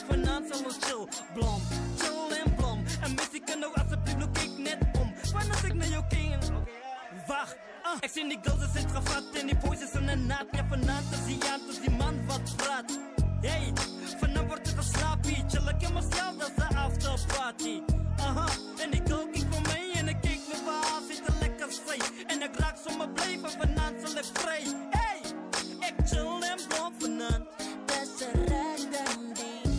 vanavond zal ons chill, blom, chill en blom. En missie kan nou alsjeblieft nog kijk net om. Wanneer als ik naar jou ken, wacht. Ik zie die girls is gevat en die boys is in een naad. Ja, vanavond is die aan, dus die man wat praat. Hey, vanavond wordt het geslapen, chill ik in mezelf, dat is de afterparty. Aha, en die girl kijkt voor mij en ik kijk me waar, ziet er lekker zij. En ik raak zomaar blij van vanavond zal ik vrij. Hey, ik chill en blom vanavond. Dat is een random ding.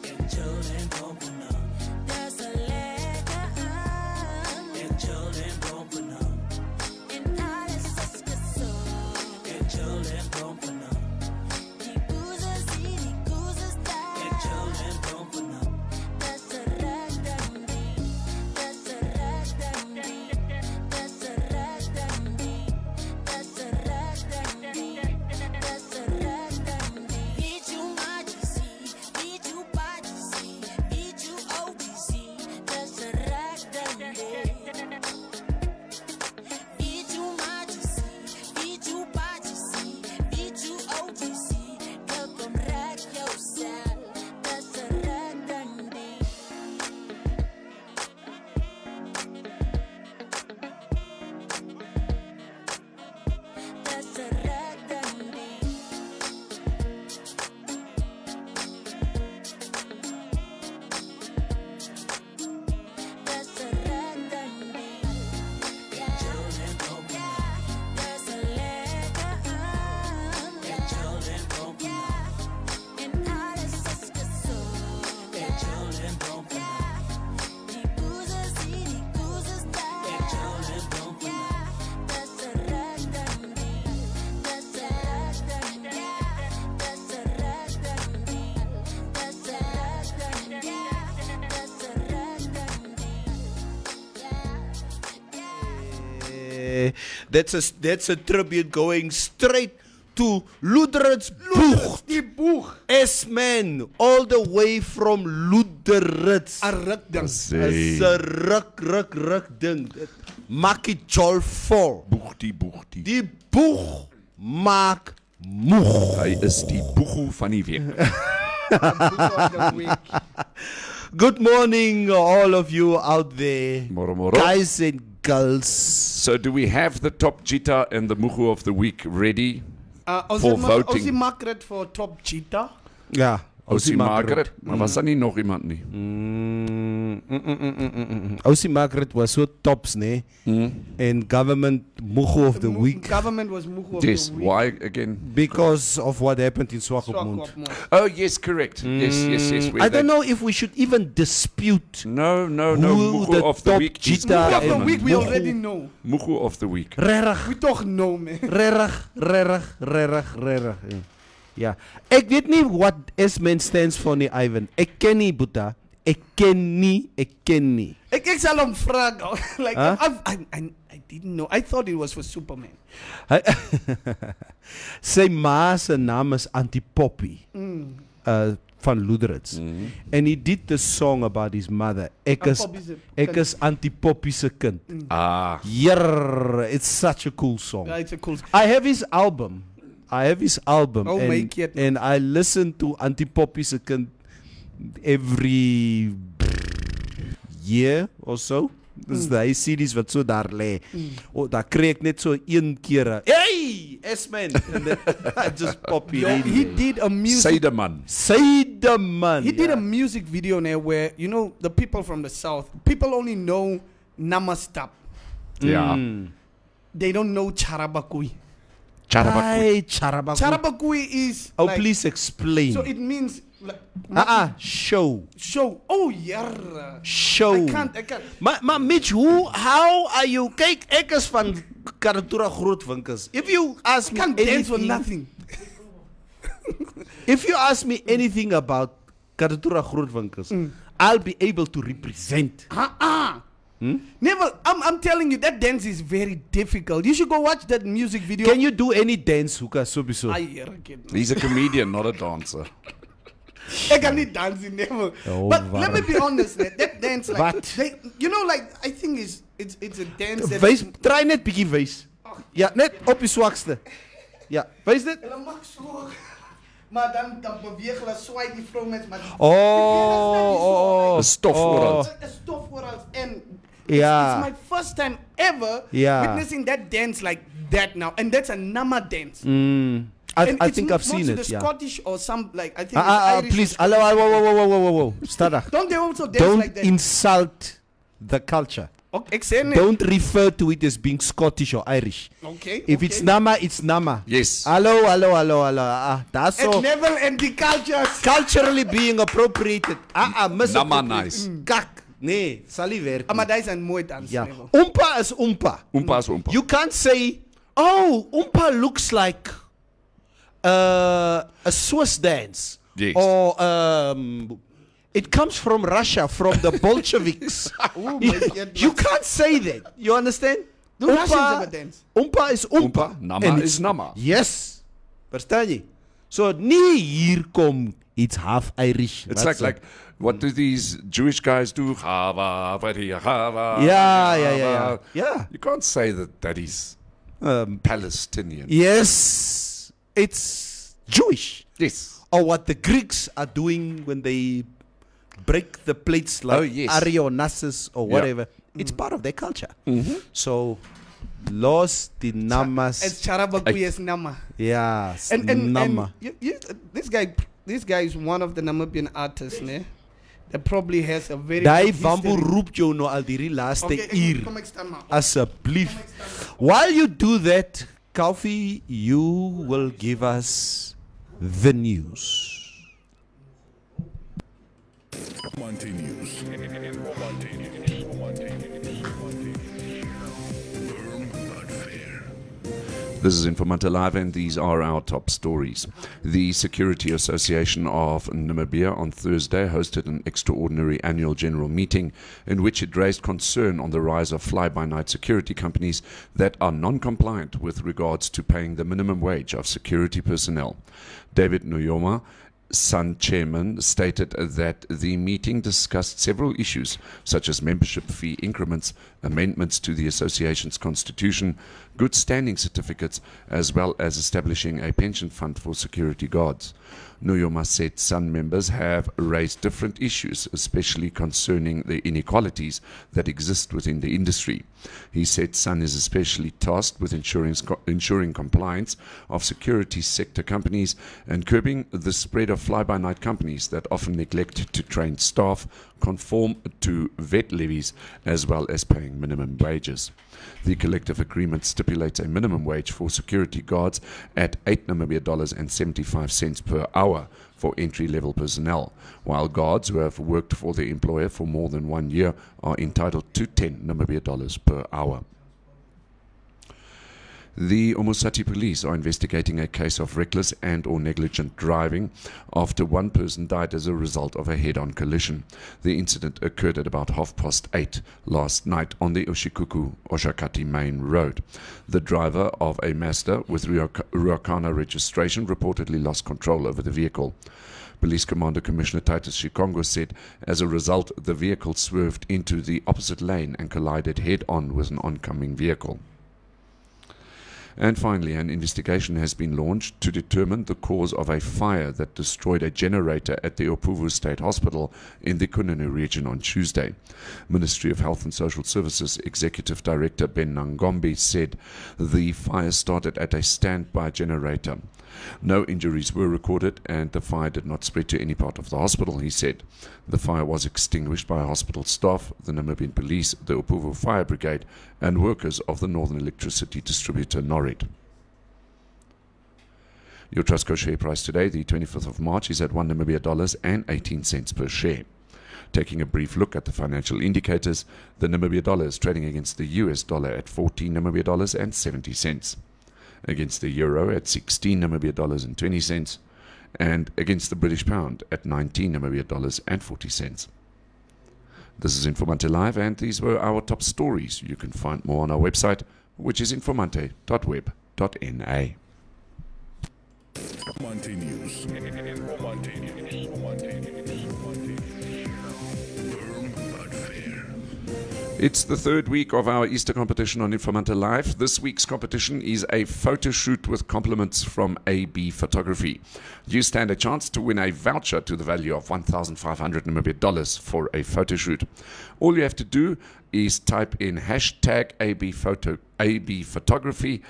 Ik chill en blom vanavond. Dat is een lekker aan. Ik chill en blom vanavond. En alles is gezond. Ik chill en blom vanavond. Die boezers hier, die koezers daar. Ik chill en blom vanavond. Dat is een random ding. Dat is een random ding. Dat is een random ding. Dat is een random ding. Dat is een random ding. Weet je majesty, weet je majesty, weet je OBC. Dat is een random ding. Weet je majesty, weet je majesty, weet je OBC. Girl, kom raak yourself. Dat is een random ding. Dat is een random ding. Dat is een random ding. Ja, dat is een lekker aan. Ja, en alles is gezond. Ja, die boezers hier, die koezers daar. Ja, dat is een random ding. Dat is een random ding. Dat is een random ding. Dat is een random ding. Dat is een random ding. That's a tribute going straight to Luderitz Boeg. Die boeg. S-man, all the way from Luderitz. Een ruk ding. Is 'n ruk ding. Maak die jol vol. Boegtie. Die boeg maak moeg. Hy is die boegoe van die week. Good morning, all of you out there, Môre. guys and girls. So do we have the top cheetah and the mugu of the week ready? Ons For voting. Ons die Margaret voor top cheetah. Ja, Ousie Margaret, maar was daar nie nog iemand nie? Ousie Margaret was so tops, nee. And government Mugu of the week Government was Mugu of Yes, the week. why again? because of what happened in Swakopmund. Swakopmund. Oh yes, correct. Yes. I don't know if we should even dispute No. who Mugu the of the top week is cheetah Mugu of the and week, we Mugu. already know. Mugu of the week. Regtig. We toch know, man. Regtig. Ja. Ek weet nie what S-man stands for nie, Ivan. Ek ken nie, Boeta. Ek ken nie. Ik zal hem vragen. Like, Huh? I didn't know. I thought it was for Superman. Sy ma se naam is Antipoppy. Van Luderitz. And he did the song about his mother. Ek is Antipoppy se kind. Ah, Yerr, it's such a cool song. Yeah, it's a cool. I have his album. Oh, and, make it. and I listen to Antipoppy se kind every year or so. Dis die CD's wat so daar lê. Daar kry ek net so een keer. Hey, S-man. And then I just pop it Yo, in. he did a music. Seideman. Seideman. He did a music video there where, you know, the people from the south, people only know Namastap. Ja. They don't know Charabakui. Charabakui. Hey, Charabakui. Charabakui is. Oh, like, please explain. So it means. Like, Show. Show. Oh, yeah. Show. I can't. Maar Mitch, how are you? Kijk, ek is van Karatura Grootwinkels. If you ask I me can't dance for anything, nothing. if you ask me anything about Karatura Grootwinkels, I'll be able to represent. Never. I'm telling you, that dance is very difficult. You should go watch that music video. Can you do any dance, Huka Sobiso? He's a comedian, not a dancer. I can not dance in never. Oh, but wow. let me be honest, that dance, like, What? they, you know, like, I think it's a dance that. Wys, try net bietjie wys. Ja, net op die swakste. Ja, wys dit. Maar dan beweeg hulle, swaai die vrou met maar Een stof voorhand. a stof voorhand. And Yeah. it's my first time ever Yeah. witnessing that dance like that now. And that's a Nama dance. I And it's think I've seen mostly it. the Yeah. Scottish or some like I think it's Irish. Please, or whoa. Start. Don't they also dance Don't like that? insult the culture. Okay, excellent. Don't refer to it as being Scottish or Irish. Okay. If it's Nama, it's Nama. Yes. Hello. That's At so level and the cultures. culturally being appropriated. Nama nice. Kak. Nee, sal nie werk nie. Maar daar is een mooi dans. Ja. level. Oompa is oompa. Oompa is oompa. You can't say, oh, oompa looks like a Swiss dance. Yes. Or it comes from Russia, from the Bolsheviks. Oh my God. You can't say that. You understand? Do Russians have a dance? Oompa is oompa. Oompa, nama En is nama. Yes. Verstaan jy? So nie hier kom iets half Irish. It's Wat like, what do these Jewish guys do? Chava, chava. Yeah. You can't say that is Palestinian. Yes. It's Jewish. Yes. Or what the Greeks are doing when they break the plates like Oh, yes. Arionassus or whatever. It's part of their culture. So, los the namas. It's Charabakuya's Nama. Yeah, And nama. this guy is one of the Namibian artists, ne? That probably has a very Daai good Wambo history. roep jou nou al die laaste Okay, uur. kom ek staan maar. Asseblief. While you do that, Kofi, you will give us the news. Informanté News. Firm but fair. This is Informanté Live, and these are our top stories. The Security Association of Namibia on Thursday hosted an extraordinary annual general meeting in which it raised concern on the rise of fly-by-night security companies that are non-compliant with regards to paying the minimum wage of security personnel. David Nuyoma, Sun chairman, stated that the meeting discussed several issues such as membership fee increments, amendments to the association's constitution, good standing certificates, as well as establishing a pension fund for security guards. Nuyoma said Sun members have raised different issues, especially concerning the inequalities that exist within the industry. He said Sun is especially tasked with ensuring compliance of security sector companies and curbing the spread of fly-by-night companies that often neglect to train staff, conform to vet levies, as well as paying minimum wages. The collective agreement stipulates a minimum wage for security guards at $8.75 per hour for entry-level personnel, while guards who have worked for the employer for more than 1 year are entitled to $10 per hour. The Omusati police are investigating a case of reckless and or negligent driving after one person died as a result of a head-on collision. The incident occurred at about 8:30 last night on the Oshikuku-Oshakati main road. The driver of a Mazda with Ruakana registration reportedly lost control over the vehicle. Police Commander Commissioner Titus Shikongo said as a result the vehicle swerved into the opposite lane and collided head-on with an oncoming vehicle. And finally, an investigation has been launched to determine the cause of a fire that destroyed a generator at the Opuvu State Hospital in the Kununu region on Tuesday. Ministry of Health and Social Services Executive Director Ben Nangombe said the fire started at a standby generator. No injuries were recorded and the fire did not spread to any part of the hospital, he said. The fire was extinguished by hospital staff, the Namibian Police, the Opuvu Fire Brigade and workers of the Northern Electricity Distributor Norid. Your Trustco share price today, the 25th of March, is at $1.18 per share. Taking a brief look at the financial indicators, the Namibia dollar is trading against the US dollar at $14.70. Against the euro at 16 Namibia dollars and 20 cents, and against the British pound at 19 Namibia dollars and 40 cents. This is Informanté Live, and these were our top stories. You can find more on our website, which is informante.web.na. Informanté News. Informanté News. Firm but fair. It's the third week of our Easter competition on Informanté Live. This week's competition is a photo shoot with compliments from AB Photography. You stand a chance to win a voucher to the value of 1,500 Namibia dollars for a photo shoot. All you have to do is type in hashtag AB Photography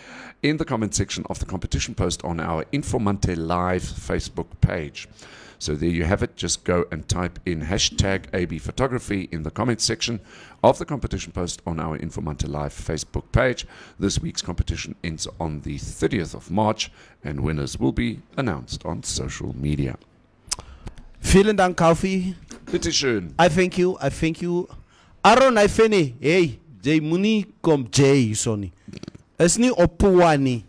in the comment section of the competition post on our Informanté Live Facebook page. So there you have it. Just go and type in hashtag AB Photography in the comment section of the competition post on our Informanté Live Facebook page. This week's competition ends on the 30th of March and winners will be announced on social media. Vielen Dank, Kaufi. Bitte schön. I thank you. Aaron, I fini. Hey, Jay Muni kom Jay Sonny. It's nie Opuwa nie.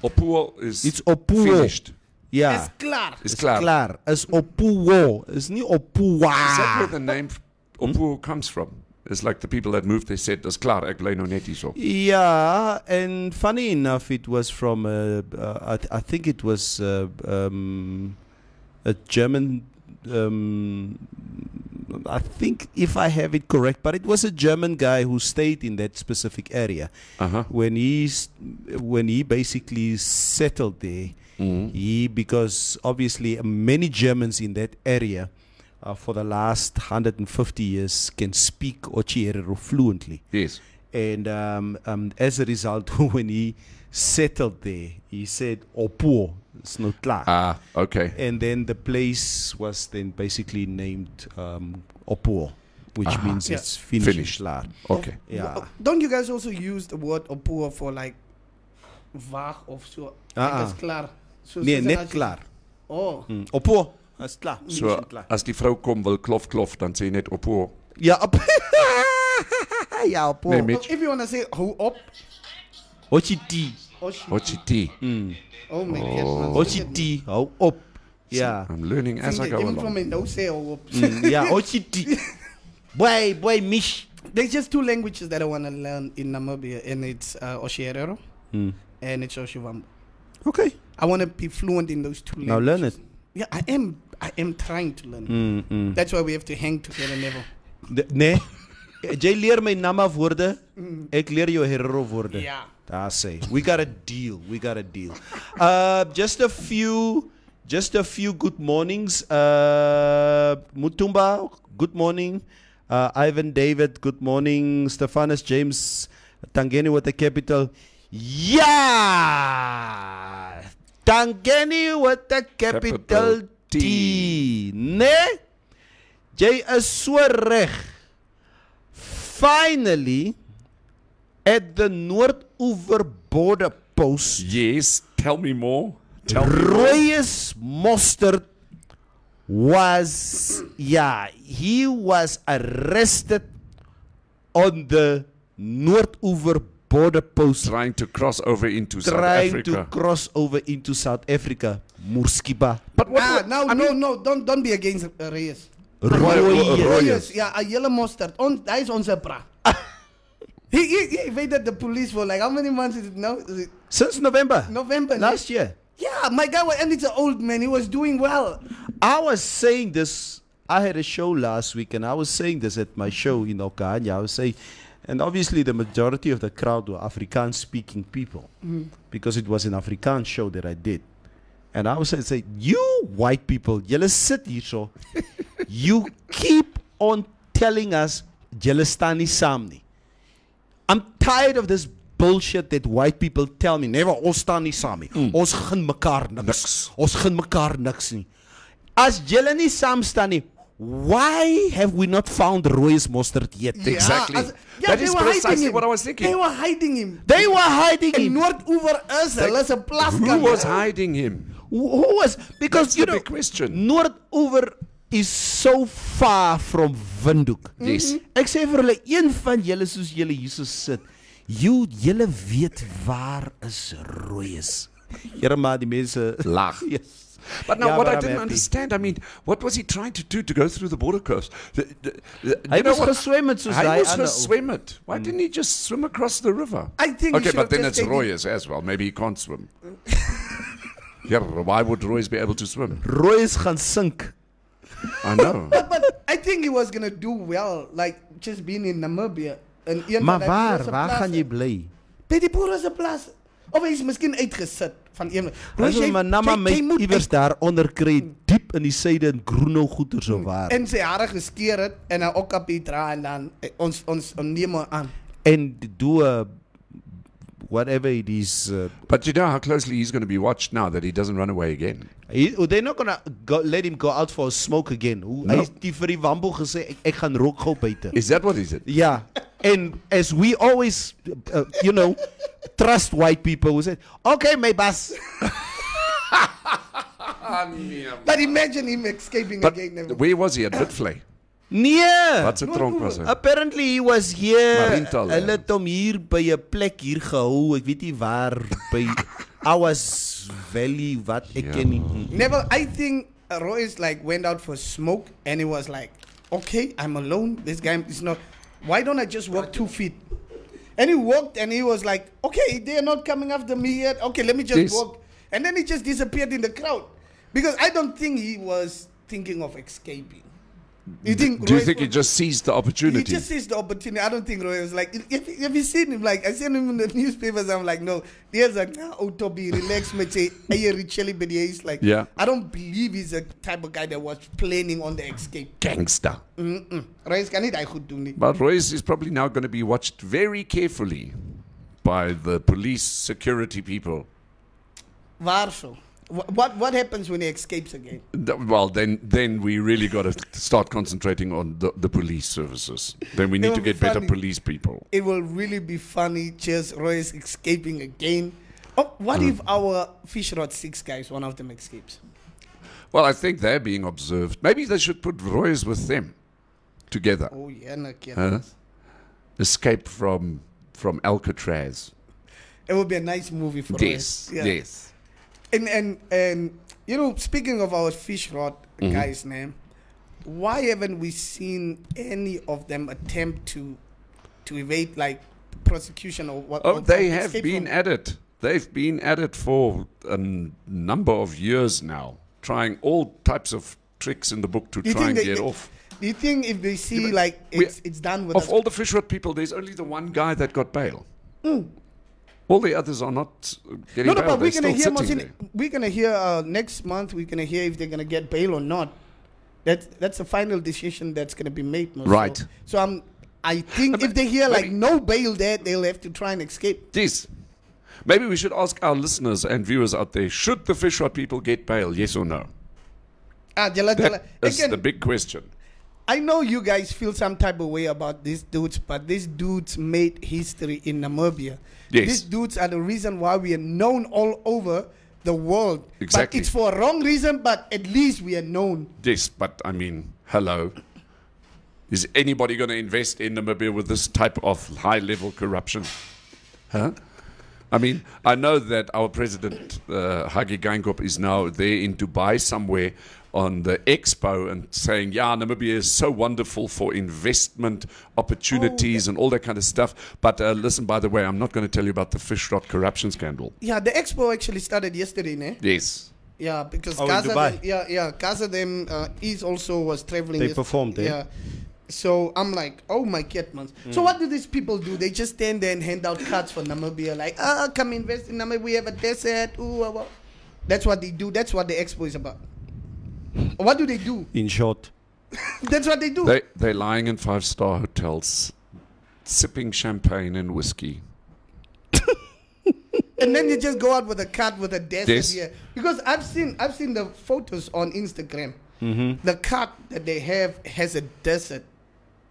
Opuo is It's Opuwo. finished. Yeah. It's klaar. It's klaar. Klaar. It's Opuwo. It's nie Opuwa. Is that where the name Opuo comes from? It's like the people that moved, they said, "Dis klaar, ek bly nou net hierso." Yeah, and funny enough, it was from I think it was a German. I think, if I have it correct, but it was a German guy who stayed in that specific area. When he basically settled there. Because obviously many Germans in that area for the last 150 years can speak Ochiero fluently. Yes. And as a result, when he settled there, he said Opuo, it's not klaar. Ah, okay. And then the place was then basically named Opuo, which means it's finished. Klaar. Okay. Yeah. Don't you guys also use the word Opuwa for like vaag of so? Like, it's klaar. So Nee, so net as je- klaar. Oh. Opuo, that's klaar. So klaar. as die vrou kom wil klof, dan sê jy net Opuo. Ja, op. Ja, Opuo. Nee, So Mitch. if you want to say hou op, Ochiti. Ochiti. Oh my God. Ochiti, hou op. Ja. I'm learning as I go Even along. from a no say hou op. Ja, Ochiti. Boy, mish. There's just two languages that I want to learn in Namibia, and it's Oshierero and it's Oshivambo. Okay. I want to be fluent in those two languages. Now learn it. Yeah, I am trying to learn it. That's why we have to hang together never. Nee. Jy leer my Nama woorde, ek leer jou Herero woorde. Yeah. Daar sê. We got a deal. Just a few good mornings. Mutumba, good morning. Ivan David, good morning. Stephanus James Tangeni with the capital. Yeah! Tangeni with the capital T. Nee? Jy is so reg. Finally, at the Noordoever border post, Yes, tell me more. Royes Mostert was, he was arrested on the Noordoever border post, Trying to cross over into South trying Africa. to cross over into South Africa. Moerskiba. But what? No, don't be against Reyes. Royes. Reyes, yeah, a yellow mustard. That is on Zebra. He evaded the police for like how many months is it now? Is it Since November. November Last year. Yeah, my guy was, and it's an old man. He was doing well. I was saying this. I had a show last week, and I was saying this at my show in Okanya. I was saying, and obviously the majority of the crowd were Afrikaans-speaking people, because it was an Afrikaans show that I did. And I was saying, you white people, julle sit hier so, you keep on telling us julle staan nie saam nie. I'm tired of this bullshit that white people tell me. Never, ons staan nie saam nie. Ons gun mekaar niks. Ons gun mekaar niks nie. As julle nie saam staan nie, why have we not found Royes Mostert yet? Exactly. That they is were hiding precisely him. what I was thinking. They were hiding him. They were hiding In him. Noordoever is hulle se plaskant. Who was hiding him? Who was? Because That's you the know, big question. Noordoever is so far from Windhoek. Yes. Ek sê vir hulle, een van julle soos julle hier so sit, julle weet waar is Royes. Here maar die mense Lag. Yes. But now, Yeah, what but I I'm didn't happy. understand, I mean, what was he trying to do to go through the border coast? Hy was geswem het soos Hy hy was ander- geswem het. Why didn't he just swim across the river? I think he Okay, should but have then just it's taken- Royes as well. Maybe he can't swim. Yeah, why would Royes be able to swim? Royes gaan sink. I know. But I think he was gonna do well, like just being in Namibia. En Maar waar gaan jy bly? By die boere se plaas. Of hy is miskien uitgesit van een. Ons moet maar nama my iewers daar onder kry, diep in die suide in Groenau goeters of waar. En sy hare geskeer het en 'n okkapie dra en dan ons neem hom aan. En do whatever it is. But you know how closely he's going to be watched now that he doesn't run away again. They're not gonna let him go out for a smoke again. Hy het die vir die wambo gesê ek gaan rook gou buite. Is that what he said? Yeah, and as we always, trust white people who say, okay, my boss. But imagine him escaping But again. where was he? At Bitvlei? Nee. Wat 'n tronk was hy? Apparently he was here. Mariental, Hulle het hom hier by 'n plek hier gehou. Ek weet nie waar by Ours Valley wat ek ken nie. Never. I think Royce went out for smoke and he was like, okay, I'm alone. This guy is not. Why don't I just walk 2 feet? And he walked and he was like, okay, they are not coming after me yet. Okay, let me just walk. And then he just disappeared in the crowd because I don't think he was thinking of escaping. You think? Do you think he just seized the opportunity? He just seized the opportunity. I don't think Roy was like. Have you seen him? Like I seen him in the newspapers. I'm like, no. There's like, oh Toby, relax, me say, but he's like, yeah. I don't believe he's the type of guy that was planning on the escape. Gangster. Royce kan niet goed doen. But Royce is probably now going to be watched very carefully by the police security people. Waar zo? What happens when he escapes again? Well, then we really got to start concentrating on the police services. Then we need to get better police people. It will really be funny. Just Royce escaping again. Oh, what if our fish rod 6 guys, one of them escapes? Well, I think they're being observed. Maybe they should put Royce with them together. Oh yeah, no Huh? Escape from Alcatraz. It would be a nice movie for Yes, Royce. Yeah. yes. And speaking of our fish rod guys' name, why haven't we seen any of them attempt to evade prosecution or what? Oh, they have been at it. They've been at it for a number of years now, trying all types of tricks in the book to try and get off. Do you think if they see it's done with of all the fish rod people, there's only the one guy that got bail. All the others are not getting bail. But we're gonna hear next month. We're gonna hear if they're gonna get bail or not. That's a final decision that's gonna be made. Right. So I think if they hear no bail there, they'll have to try and escape. Yes. Maybe we should ask our listeners and viewers out there: should the fish rod people get bail? Yes or no? That is the big question. I know you guys feel some type of way about these dudes, but these dudes made history in Namibia. Yes. These dudes are the reason why we are known all over the world. Exactly. But it's for a wrong reason, but at least we are known. Yes, but I mean, hello. Is anybody going to invest in Namibia with this type of high-level corruption? Huh? I mean, I know that our president, Hage Geingob, is now there in Dubai somewhere on the expo and saying, yeah, Namibia is so wonderful for investment opportunities and all that kind of stuff. But listen, by the way, I'm not going to tell you about the fish rod corruption scandal. Yeah, the expo actually started yesterday, ne? Yes. Yeah, because Dubai. Gaza them also was traveling. They performed there. Yeah. So I'm like, oh my Ketmans. So what do these people do? They just stand there and hand out cards for Namibia, like, come invest in Namibia. We have a desert. Ooh. That's what they do. That's what the expo is about. What do they do? In short. That's what they do. They're lying in 5-star hotels, sipping champagne and whiskey. And then you just go out with a cart with a desert Yes. here. Because I've seen the photos on Instagram. The cart that they have has a desert.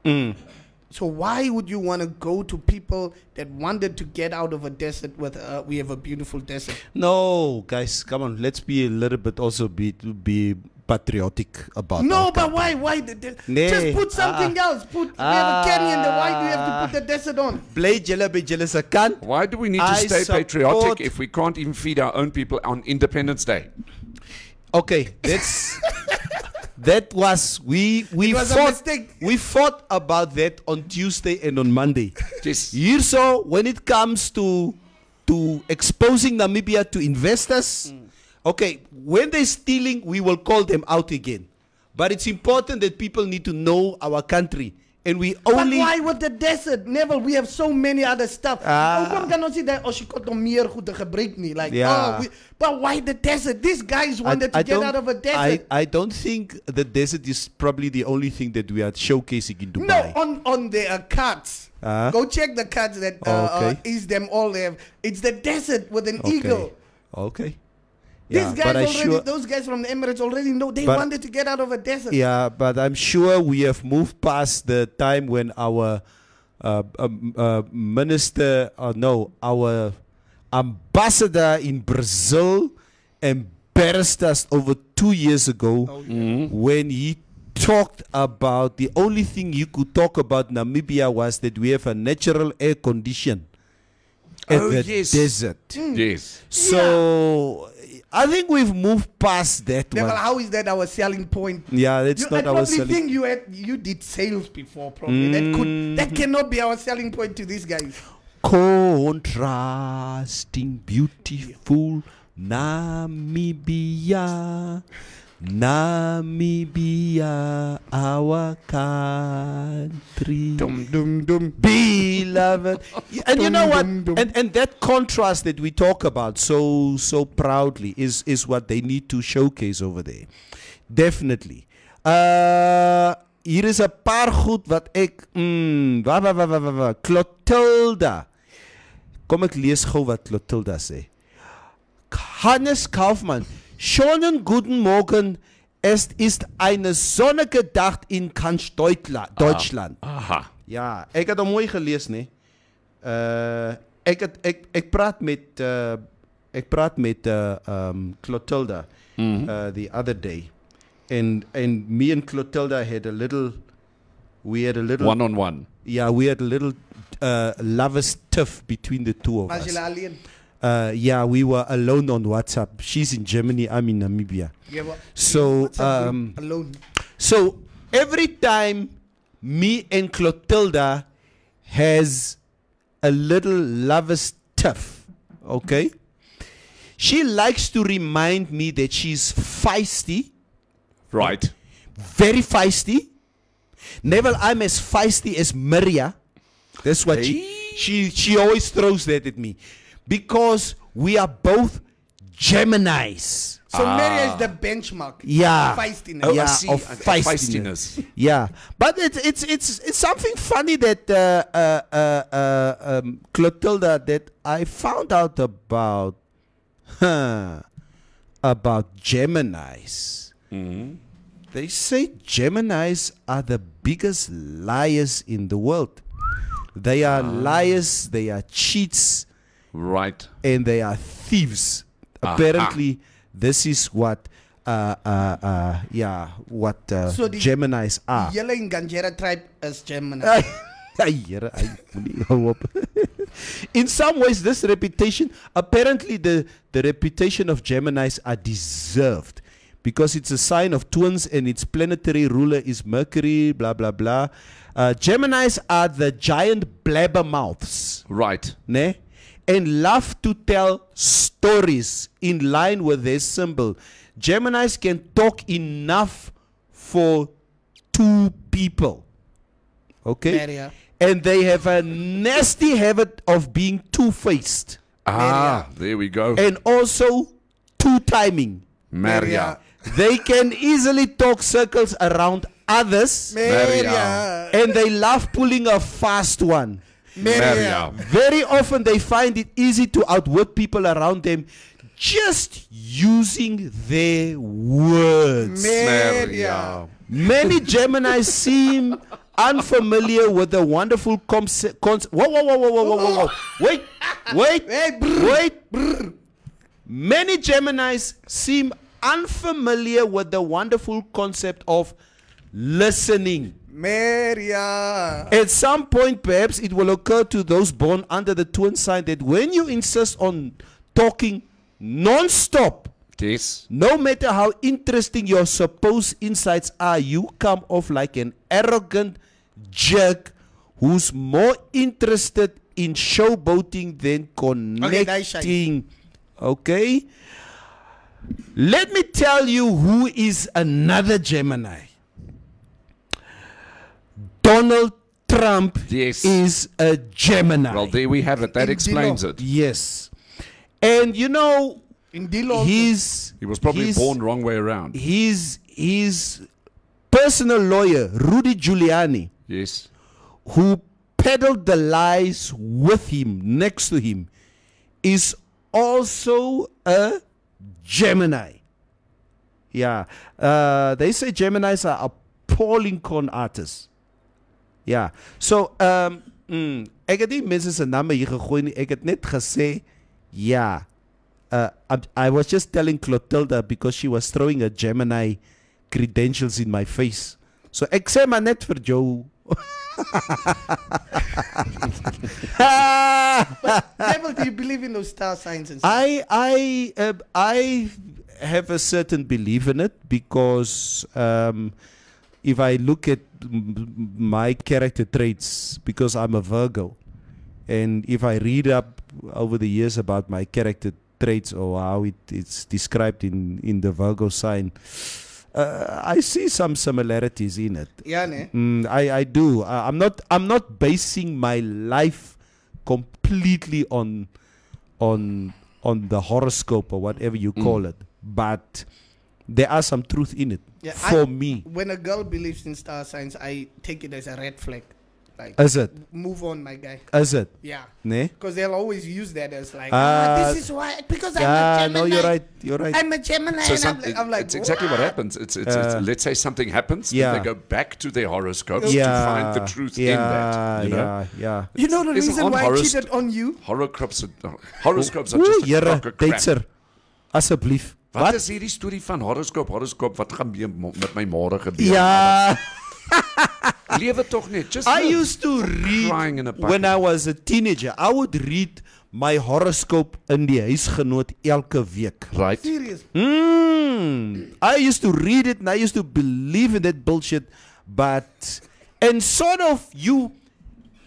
So why would you want to go to people that wanted to get out of a desert with we have a beautiful desert? No, guys, come on. Let's be a little bit also be patriotic about. No, our but country. why? Nee, Just put something else. We have a canyon. Then why do you have to put the desert on? Bly julle by julle se kant. Why do we need to I stay support- patriotic if we can't even feed our own people on Independence Day? Okay, that was we was a fought. mistake. We fought about that on Tuesday and on Monday. Yes. Here, so when it comes to exposing Namibia to investors, okay, when they're stealing, we will call them out again. But it's important that people need to know our country. And we But only... why with the desert? Neville, we have so many other stuff. Ah. Kan ons sê dat as jy kon hom meer goede gebruik nie. Like, Yeah. but why the desert? These guys wanted to get don't- out of a desert. I don't think the desert is probably the only thing that we are showcasing in No, Dubai. on the cards. Ah. Go check the cards that Okay. is them all have. It's the desert with an eagle. Okay. These guys but I already, those guys from the Emirates already know they But- wanted to get out of a desert. Yeah, but I'm sure we have moved past the time when our minister, our ambassador in Brazil embarrassed us over 2 years ago when he talked about the only thing you could talk about Namibia was that we have a natural air condition at Oh, the yes. desert. Yes. So I think we've moved past that Neville, one. how is that our selling point? Yeah, that's I not our probably selling. think you did sales before. Probably that cannot be our selling point to these guys. Contrasting, beautiful Namibia, Namibia, our country, Dum dum dum. beloved. And you know what? Dum, dum, dum. And that contrast that we talk about so proudly is what they need to showcase over there. Definitely. Hier is 'n paar goed wat ek Clotilda. Kom ek lees gou wat Clotilda sê. Hannes Kaufmann. Schönen guten Morgen. Es ist eine sonnige Dag in Deutschland. Aha. Ja, ek het hom mooi gelees, nee. Ek praat met Clotilda the other day. And me and Clotilda had a little One-on-one. yeah, we had a little lovers tiff between the two of Was us. julle alleen? Yeah, we were alone on WhatsApp. She's in Germany, I'm in Namibia. Jy wa- So, what's up, bro? Alone. So every time me and Clotilda has a little lover's tiff, okay? She likes to remind me that she's feisty, Right. very feisty. Neville, I'm as feisty as Maria. That's what she always throws that at me. Because we are both Geminis. So Mary is the benchmark. Yeah. Feistiness. Oh, I Yeah, see. of Feistiness. Yeah, but it's something funny that Clotilda, that I found out about Geminis. They say Geminis are the biggest liars in the world. They are liars, they are cheats, Right. and they are thieves. Apparently, this is what So the- Geminis are. Julle in Ganjera tribe is Gemini. In some ways, this reputation, apparently the reputation of Geminis are deserved because it's a sign of twins and its planetary ruler is Mercury, blah, blah, blah. Geminis are the giant blabbermouths, Right. ne? And love to tell stories in line with their symbol. Geminis can talk enough for 2 people. Okay? Maria. And they have a nasty habit of being two-faced Ah, there we go. and also two-timing. Maria. They can easily talk circles around others Maria. and they love pulling a fast one. Maria. Very often they find it easy to outwit people around them just using their words. Maria. Many Geminis seem unfamiliar with the wonderful concept. Whoa. Wait. Hey, brr. Wait. Many Geminis seem unfamiliar with the wonderful concept of listening. Maria. At some point, perhaps it will occur to those born under the twin sign that when you insist on talking non-stop, Yes. no matter how interesting your supposed insights are, you come off like an arrogant jerk who's more interested in showboating than Okay, that's shy. connecting. Okay? Let me tell you who is another Gemini. Donald Trump Yes. is a Gemini. Well, there we have it. That In explains Dilo. it. Yes. And you know, In Dilo, He was probably born wrong way around. his personal lawyer, Rudy Giuliani, Yes. who peddled the lies with him, next to him, is also a Gemini. Yeah. They say Geminis are appalling con artists. Ja. So, ek het nie mense se name hier gegooi nie. Ek het net gesê, ja. I was just telling Clotilda because she was throwing a Gemini credentials in my face. So, ek sê maar net vir jou. Devil, do you believe in those star signs and stuff? I have a certain belief in it because if I look at my character traits, because I'm a Virgo, and if I read up over the years about my character traits or how it's described in the Virgo sign, I see some similarities in it. Yeah, ne? I do. I'm not basing my life completely on the horoscope or whatever you call it, but there are some truth in it for me. When a girl believes in star signs, I take it as a red flag. Like, Is it? move on, my guy. Is it? Yeah. Ne? Because they'll always use that as like, Uh, this is why, because I'm a Yeah, Gemini. no, you're right. You're right. I'm a Gemini. So and I'm like, it's exactly what happens. It's let's say something happens, Yeah. and they go back to their horoscopes Yeah. to find the truth in that. You know? Yeah. You know the Isn't reason on why I horos- cheated on you? Horoscopes are just Oeh, a Here, crock of crap. Duitser. Asseblief. Wat is hierdie storie van horoskoop? Wat gaan met my môre gebeur? Ja. Lewe tog net. Just I live. used to crying in a read bucket. when I was a teenager. I would read my horoscope in die huisgenoot elke week. Right. Serious. I used to read it and I used to believe in that bullshit, but and sort of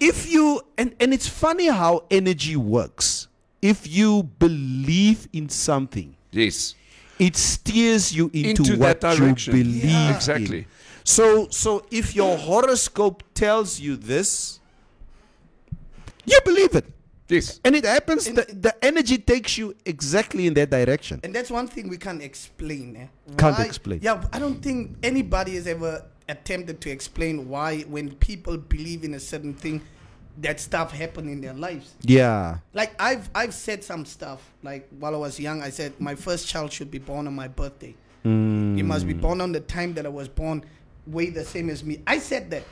if you and it's funny how energy works. If you believe in something, Yes. it steers you into that what you direction. believe Yeah. in. Exactly. So if your horoscope tells you this, you believe it. Yes. And it happens, the energy takes you exactly in that direction. And that's one thing we can't explain. Can't Why- explain. Yeah, I don't think anybody has ever attempted to explain why, when people believe in a certain thing, that stuff happen in their lives. Yeah. Like I've said some stuff. Like while I was young, I said my first child should be born on my birthday. He must be born on the time that I was born, way the same as me. I said that.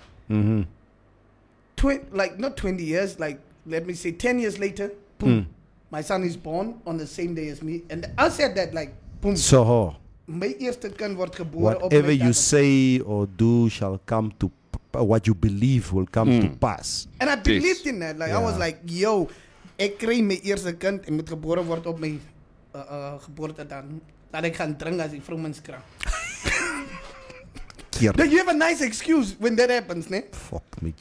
Like not 20 years, like let me say 10 years later, boom, my son is born on the same day as me. And I said that like, boom, So my eerste kind word gebore op whatever my you datum. say or do shall come to what you believe will come to pass. And I believed Yes. in that. Like I was like, yo, ek kry my eerste kind en moet gebore word op my geboortedatum. Dat ek gaan drink as ek vroegmenskraam. Like you have a nice excuse when that happens, ne? Fuck me.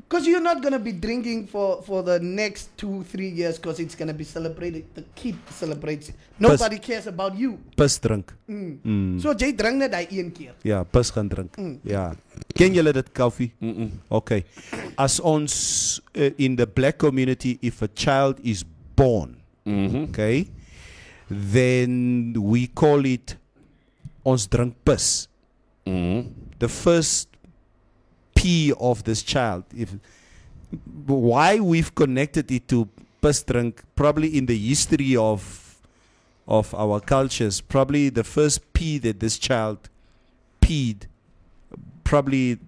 Because you're not gonna be drinking for the next 2-3 years because it's gonna be celebrated. The kid celebrates it. Nobody cares about you. Pis drink. So jy drink net daai een keer. Ja, pis gaan drink. Ja. Ken julle dit koffie? Okay. As ons in the black community, if a child is born, okay, then we call it ons drink pis. The first pee of this child. Why we've connected it to pis drink, probably in the history of our cultures, probably the first pee that this child peed, probably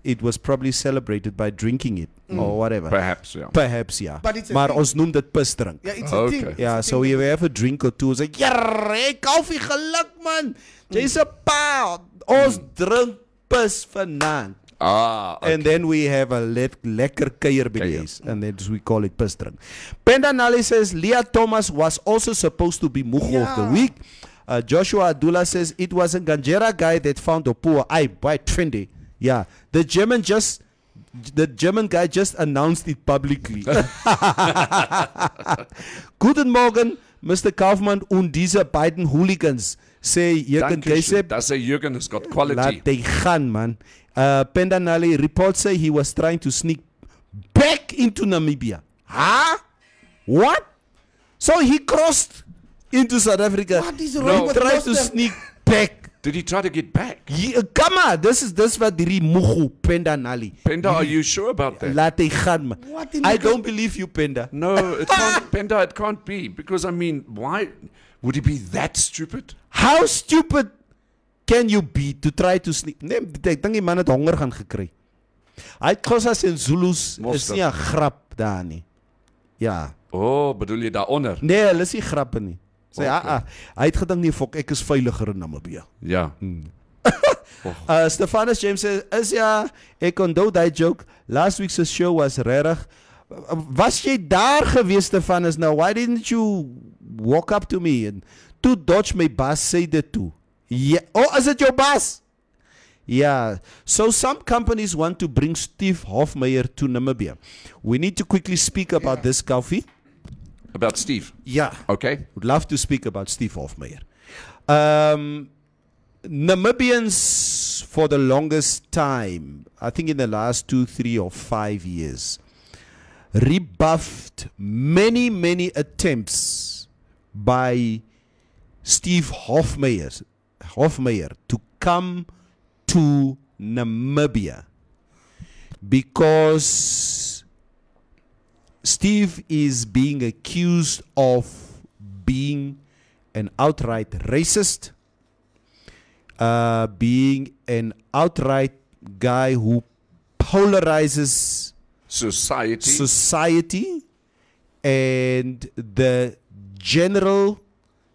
it was probably celebrated by drinking it or whatever. Perhaps, yeah. Perhaps, yeah. But it's a Maar thing. ons noem dit pis drink. Yeah, it's Okay. a thing. Yeah, It's a so thing. we have a drink or two. It's like, yeah, hey, koffie, geluk man. Jy's 'n pa. Ons drink pis vanaand. Ah, okay. And then we have a lekker kuier by die Kuier. huis. And then we call it pis drink. Pendanali says, Leah Thomas was also supposed to be Mugo of the Yeah. week. Joshua Abdullah says, it was a Ganjera guy that found a poor eye by trendy. Yeah, the German guy just announced it publicly. Guten Morgen, Mr. Kaufman und diese beiden Hooligans say Jürgen Geiseb, That's a Jürgen has got quality. laat hy gaan, man. Pendanali reports say he was trying to sneak back into Namibia. Huh? What? So he crossed into South Africa. What is wrong with tried to Rostam? sneak back. Did he try to get back? Come on, this what die Mugu Pendanali. Penda, are you sure about that? Laat hy gaan, man. What in I the- don't believe you, Penda. No, it can't, Penda, it can't be. Because, I mean, why would he be that stupid? How stupid can you be to try to sneak? Nee, ek dink die man het honger gaan gekry. Hy het Xhosas en Zulus is Mosterd. nie 'n grap daar nie. Ja. Oh, bedoel jy daaronder? Nee, hulle is nie grappe nie. Sê Okay. hy het gedink nee, fok, ek is veiliger in Namibia. Ja. Stefanus James says, ek onthou daai joke. Last week's show was regtig. Was jy daar gewees, Stefanus? Now, why didn't you walk up to me and toe dodge my baas sê dit toe? Ja, oh, is dit jou baas? Yeah. So some companies want to bring Steve Hofmeyer to Namibia. We need to quickly speak about this, Kofi. About Steve. Yeah. Okay. Would love to speak about Steve Hofmeyer. Namibians, for the longest time, I think in the last 2, 3, or 5 years, rebuffed many attempts by Steve Hofmeyer to come to Namibia because Steve is being accused of being an outright racist, being an outright guy who polarizes society and the general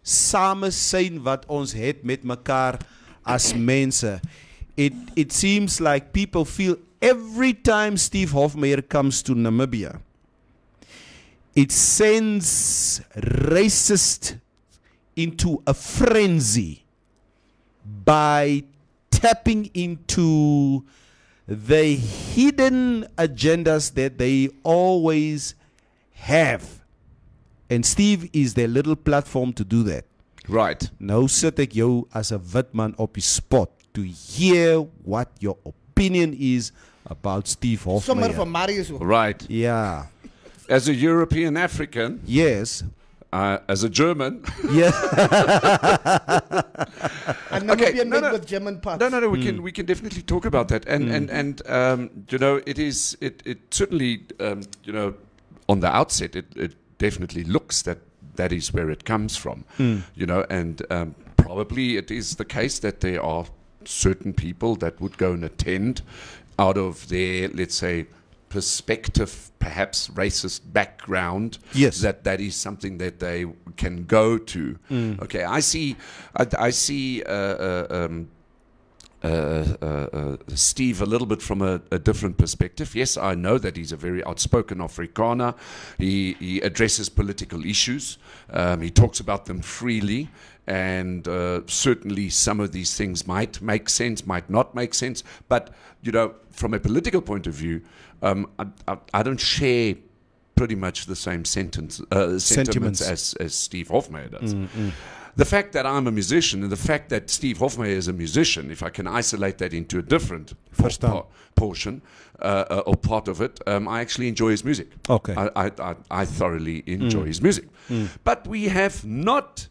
samesyn wat ons het met mekaar as mense. It seems like people feel every time Steve Hofmeyer comes to Namibia, it sends racists into a frenzy by tapping into the hidden agendas that they always have. And Steve is their little platform to do that. Right. Nou sit ek jou as 'n wit man op die spot to hear what your opinion is about Steve Sommer Hofmeyer. van Marius. Right. Yeah. As a European African, Yes. as a German. Yeah. And Namibian no, made no. with German parts. No, we can definitely talk about that, and you know, it certainly you know, on the outset, it definitely looks that is where it comes from, you know, and probably it is the case that there are certain people that would go and attend out of their, let's say, perspective, perhaps racist background. Yes. That is something that they can go to. Okay, I see Steve a little bit from a different perspective. Yes, I know that he's a very outspoken Afrikaner. He addresses political issues. He talks about them freely. And certainly some of these things might make sense, might not make sense. But, you know, from a political point of view, I don't share pretty much the same sentiments as Steve Hofmeyer does. The fact that I'm a musician and the fact that Steve Hofmeyer is a musician, if I can isolate that into a different portion or part of it, I actually enjoy his music. Okay. I thoroughly enjoy his music. But we have not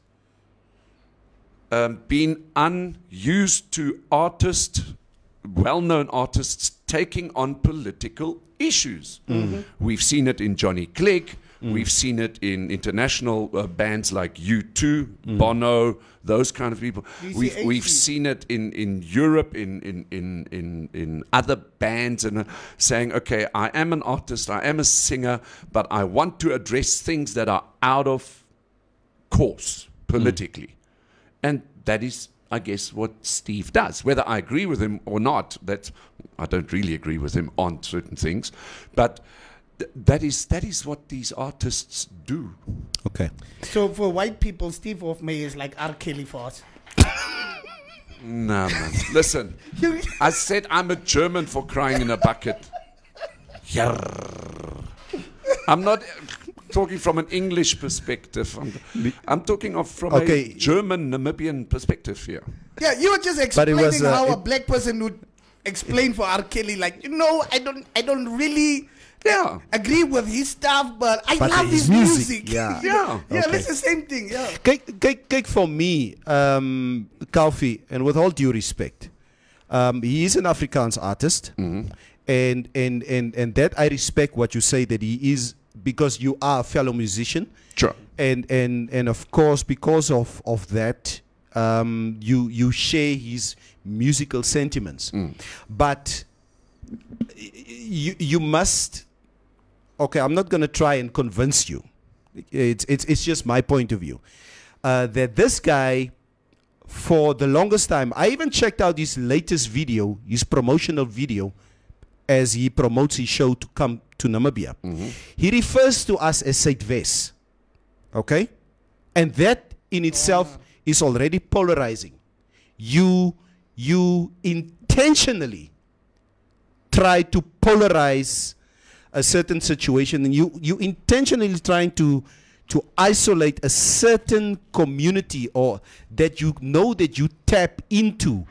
been unused to artists, well-known artists, taking on political issues. We've seen it in Johnny Clegg. We've seen it in international bands like U2, Bono, those kind of people. We've seen it in Europe, in other bands, and saying, okay, I am an artist, I am a singer, but I want to address things that are out of course politically. And that is, I guess, what Steve does. Whether I agree with him or not, I don't really agree with him on certain things, but that is what these artists do. Okay. So for white people, Steve Hofmeyer is like R. Kelly for us. Nah, man. Listen, I said I'm a German for crying in a bucket. Yarr. I'm not. talking from an English perspective. I'm talking from a German Namibian perspective here. Yeah, you were just explaining how a black person would explain for R. Kelly, like, I don't really agree with his stuff, but I love his music. Yeah. Yeah, Okay. it's the same thing. Yeah. Kijk for me, Kalfi, and with all due respect, he is an Afrikaans artist, and that I respect what you say that he is, because you are a fellow musician. Sure. And of course, because of that, you share his musical sentiments. But you must. Okay, I'm not going to try and convince you. It's just my point of view. That this guy, for the longest time, I even checked out his latest video, his promotional video, as he promotes his show to come to Namibia. He refers to us as Suidwes. Okay? And that in itself is already polarizing. You intentionally try to polarize a certain situation, and you intentionally trying to isolate a certain community, or that you know that you tap into,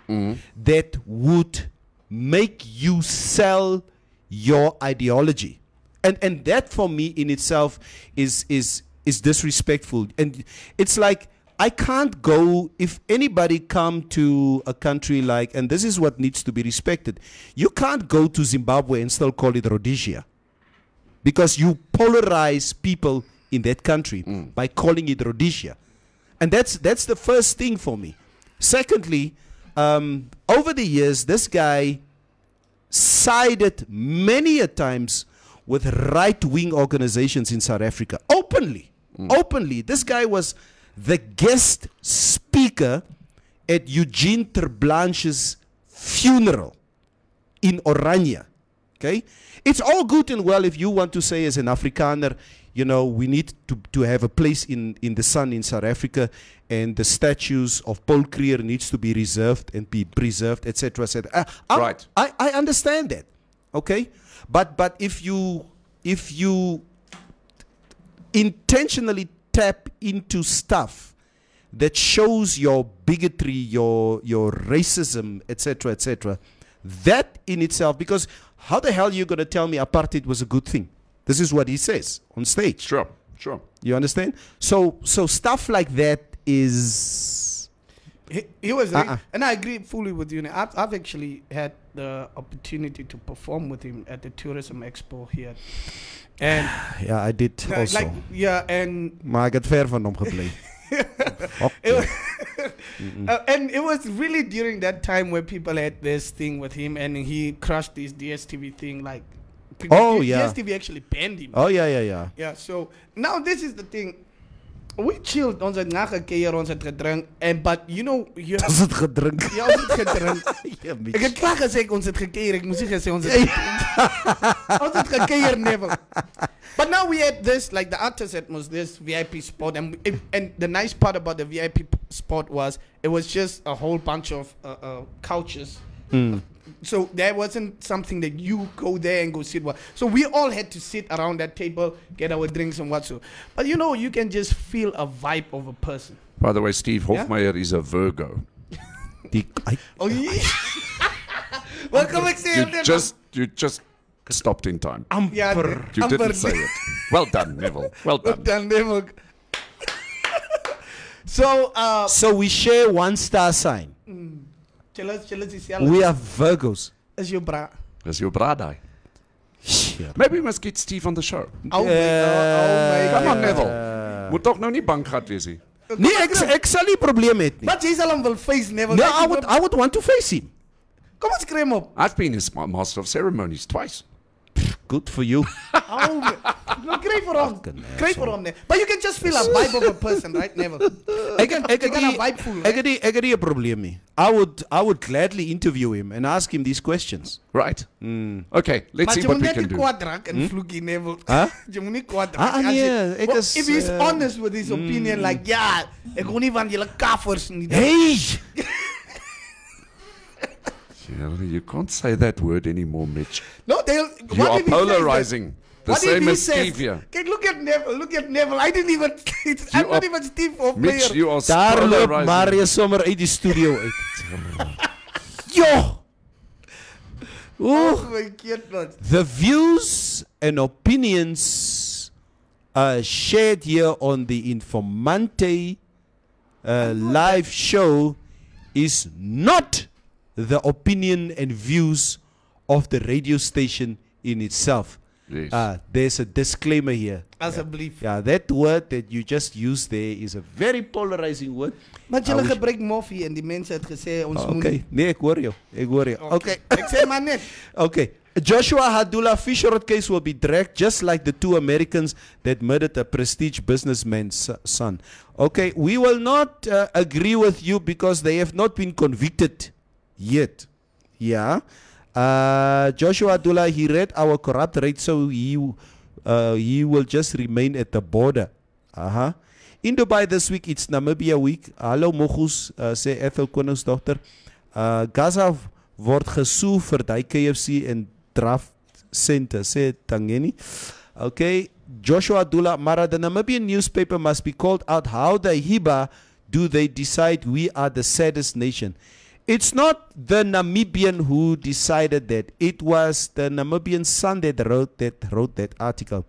that would make you sell your ideology, and that for me in itself is disrespectful. And it's like, I can't go, if anybody come to a country like, and this is what needs to be respected, you can't go to Zimbabwe and still call it Rhodesia, because you polarize people in that country by calling it Rhodesia. And that's the first thing for me. Secondly, over the years, this guy sided many a times with right-wing organizations in South Africa. Openly. This guy was the guest speaker at Eugene Terblanche's funeral in Oranje. Okay? It's all good and well if you want to say, as an Afrikaner, we need to have a place in the sun in South Africa, and the statues of Paul Creer needs to be reserved and be preserved, etc., etc. Right. I understand that. Okay? But if you intentionally tap into stuff that shows your bigotry, your racism, etc., etc., that in itself, because how the hell are you going to tell me apartheid was a good thing? This is what he says on stage. Sure. You understand? So stuff like that is... He was, and I agree fully with you. I've actually had the opportunity to perform with him at the Tourism Expo here. And yeah, I did also. Maar ek het ver van hom gebly. And it was really during that time where people had this thing with him, and he crushed this DSTV thing, like, DSTV actually banned him. Yeah, so now this is the thing. We chilled, ons het nagekeier, ons het gedrink, but Ons het gedrink. Ja, ons het gedrink. Ek het klaar gesê ons het gekeier, ek moes nie gesê ons het gedrink. Ons het gekeier, Neville. But now we had this, like the artist had was this VIP spot, and the nice part about the VIP spot was it was just a whole bunch of couches. So there wasn't something that you go there and go sit. So we all had to sit around that table, get our drinks and whatsoever. But you can just feel a vibe of a person. By the way, Steve Hofmeyer is a Virgo. Oh yeah. Welcome, You just stopped in time. You didn't say it. Well done, Neville. Well done. Neville. So we share one star sign. We are Virgos. Is your bra? Is your bra die? Maybe we must get Steve on the show. Oh my Come on, Neville. Moet toch nou nie bang gehad wees nie. Nee, ek sal nie probleem het nie. But jy sal hom wil face, Neville. No, I would want to face him. Kom ons kry hom op. I've been his master of ceremonies twice. Good for you. No, kry vir hom. Kry vir hom. But you can just feel a vibe of a person, right, Neville? Ek het nie 'n probleem nie. I would gladly interview him and ask him these questions. Right. Okay, let's see what we can do. Jy moet nie kwaad raak. If he's honest with his opinion, like, ek gou nie van julle kaffers nie. Hey! Yeah, you can't say that word anymore, Mitch. No, they'll. You are polarizing. The What if same he as says, Steve here. okay, look at Neville. Look at Neville. I didn't even. I'm not even Steve or player. Mitch, you are Daar loop polarizing. Marius sommer uit die studio uit. Jo! Oh my goodness. The views and opinions shared here on the Informanté live show is not the opinion and views of the radio station in itself. Yes. There's a disclaimer here. Asseblief. Yeah, that word that you just used there is a very polarizing word. Maar jullie gebruiken moffie en die mensen het gezegd ons moet Okay, nee, ek hoor jou. Ek hoor jou. Okay. Ek sê maar net. Okay. Joshua Hadula Fisher case will be dragged just like the two Americans that murdered a prestige businessman's son. Okay, we will not agree with you because they have not been convicted yet. Yeah. Joshua Hadula, he read our corrupt rate, so he will just remain at the border. In Dubai this week, it's Namibia week. Hallo Mogus, sê Ethel Koningsdogter. Gaza word gesoe vir die KFC en draft center, sê Tangeni. Okay, Joshua Dula, Mara, the Namibian newspaper must be called out. How the Hiba do they decide we are the saddest nation? It's not the Namibian who decided that. It was the Namibian Sun that wrote that article.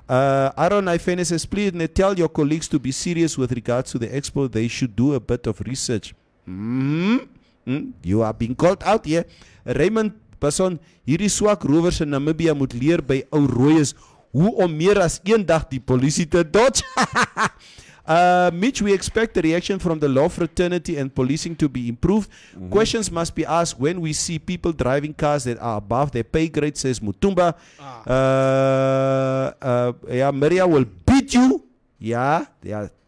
Aaron Ifene says, please tell your colleagues to be serious with regards to the expo. They should do a bit of research. You are being called out here. Raymond Passon, hierdie swak rowers in Namibia moet leer by ou rooies hoe om meer as een dag die polisie te dodge. Mitch, we expect the reaction from the law fraternity and policing to be improved. Questions must be asked when we see people driving cars that are above their pay grade, says Mutumba. Yeah, Maria will beat you. Yeah.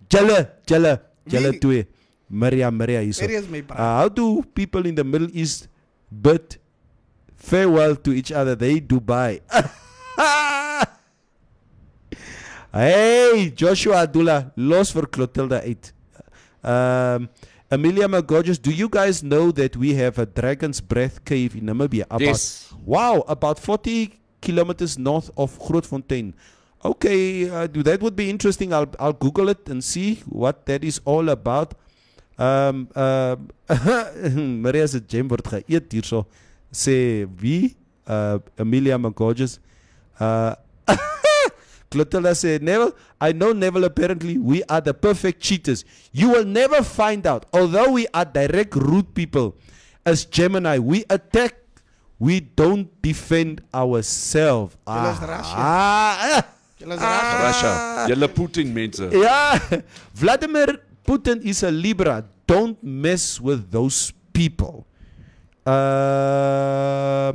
Jelle twee. Maria is. How do people in the Middle East bid farewell to each other? They Dubai. Hey, Joshua Adula, los for Clotilda 8. Amelia Magorges, do you guys know that we have a Dragon's Breath cave in Namibia? Yes. Wow, about 40 kilometers north of Grootfontein. Okay, that would be interesting. I'll Google it and see what that is all about. Maria se gem word geëet hierso. Sê wie? Amelia Magorges. Clotilda said, Neville, I know Neville, apparently we are the perfect cheaters. You will never find out. Although we are direct rude people, as Gemini, we attack, we don't defend ourselves. Russia. Julle Putin mense. Yeah. Vladimir Putin is a Libra. Don't mess with those people. Well,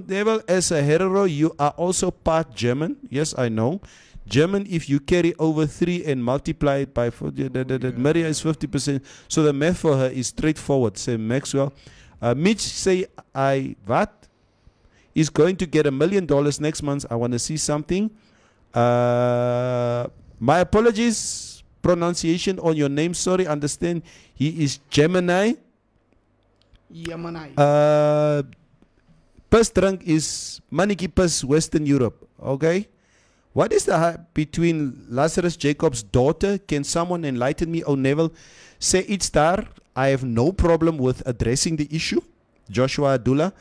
Neville, as a hero, you are also part German. Yes, I know. German, if you carry over 3 and multiply it by 4, Maria is 50%. So the math for her is straightforward. Say Maxwell. Mitch say, what? Is going to get $1 million next month. I want to see something. My apologies, pronunciation on your name. Sorry, understand. He is Gemini. Pus drink is Maniki Pus, Western Europe. Okay. What is the hype between Lazarus Jacobs' daughter? Can someone enlighten me? Oh, Neville, say it's there. I have no problem with addressing the issue. Joshua Adula,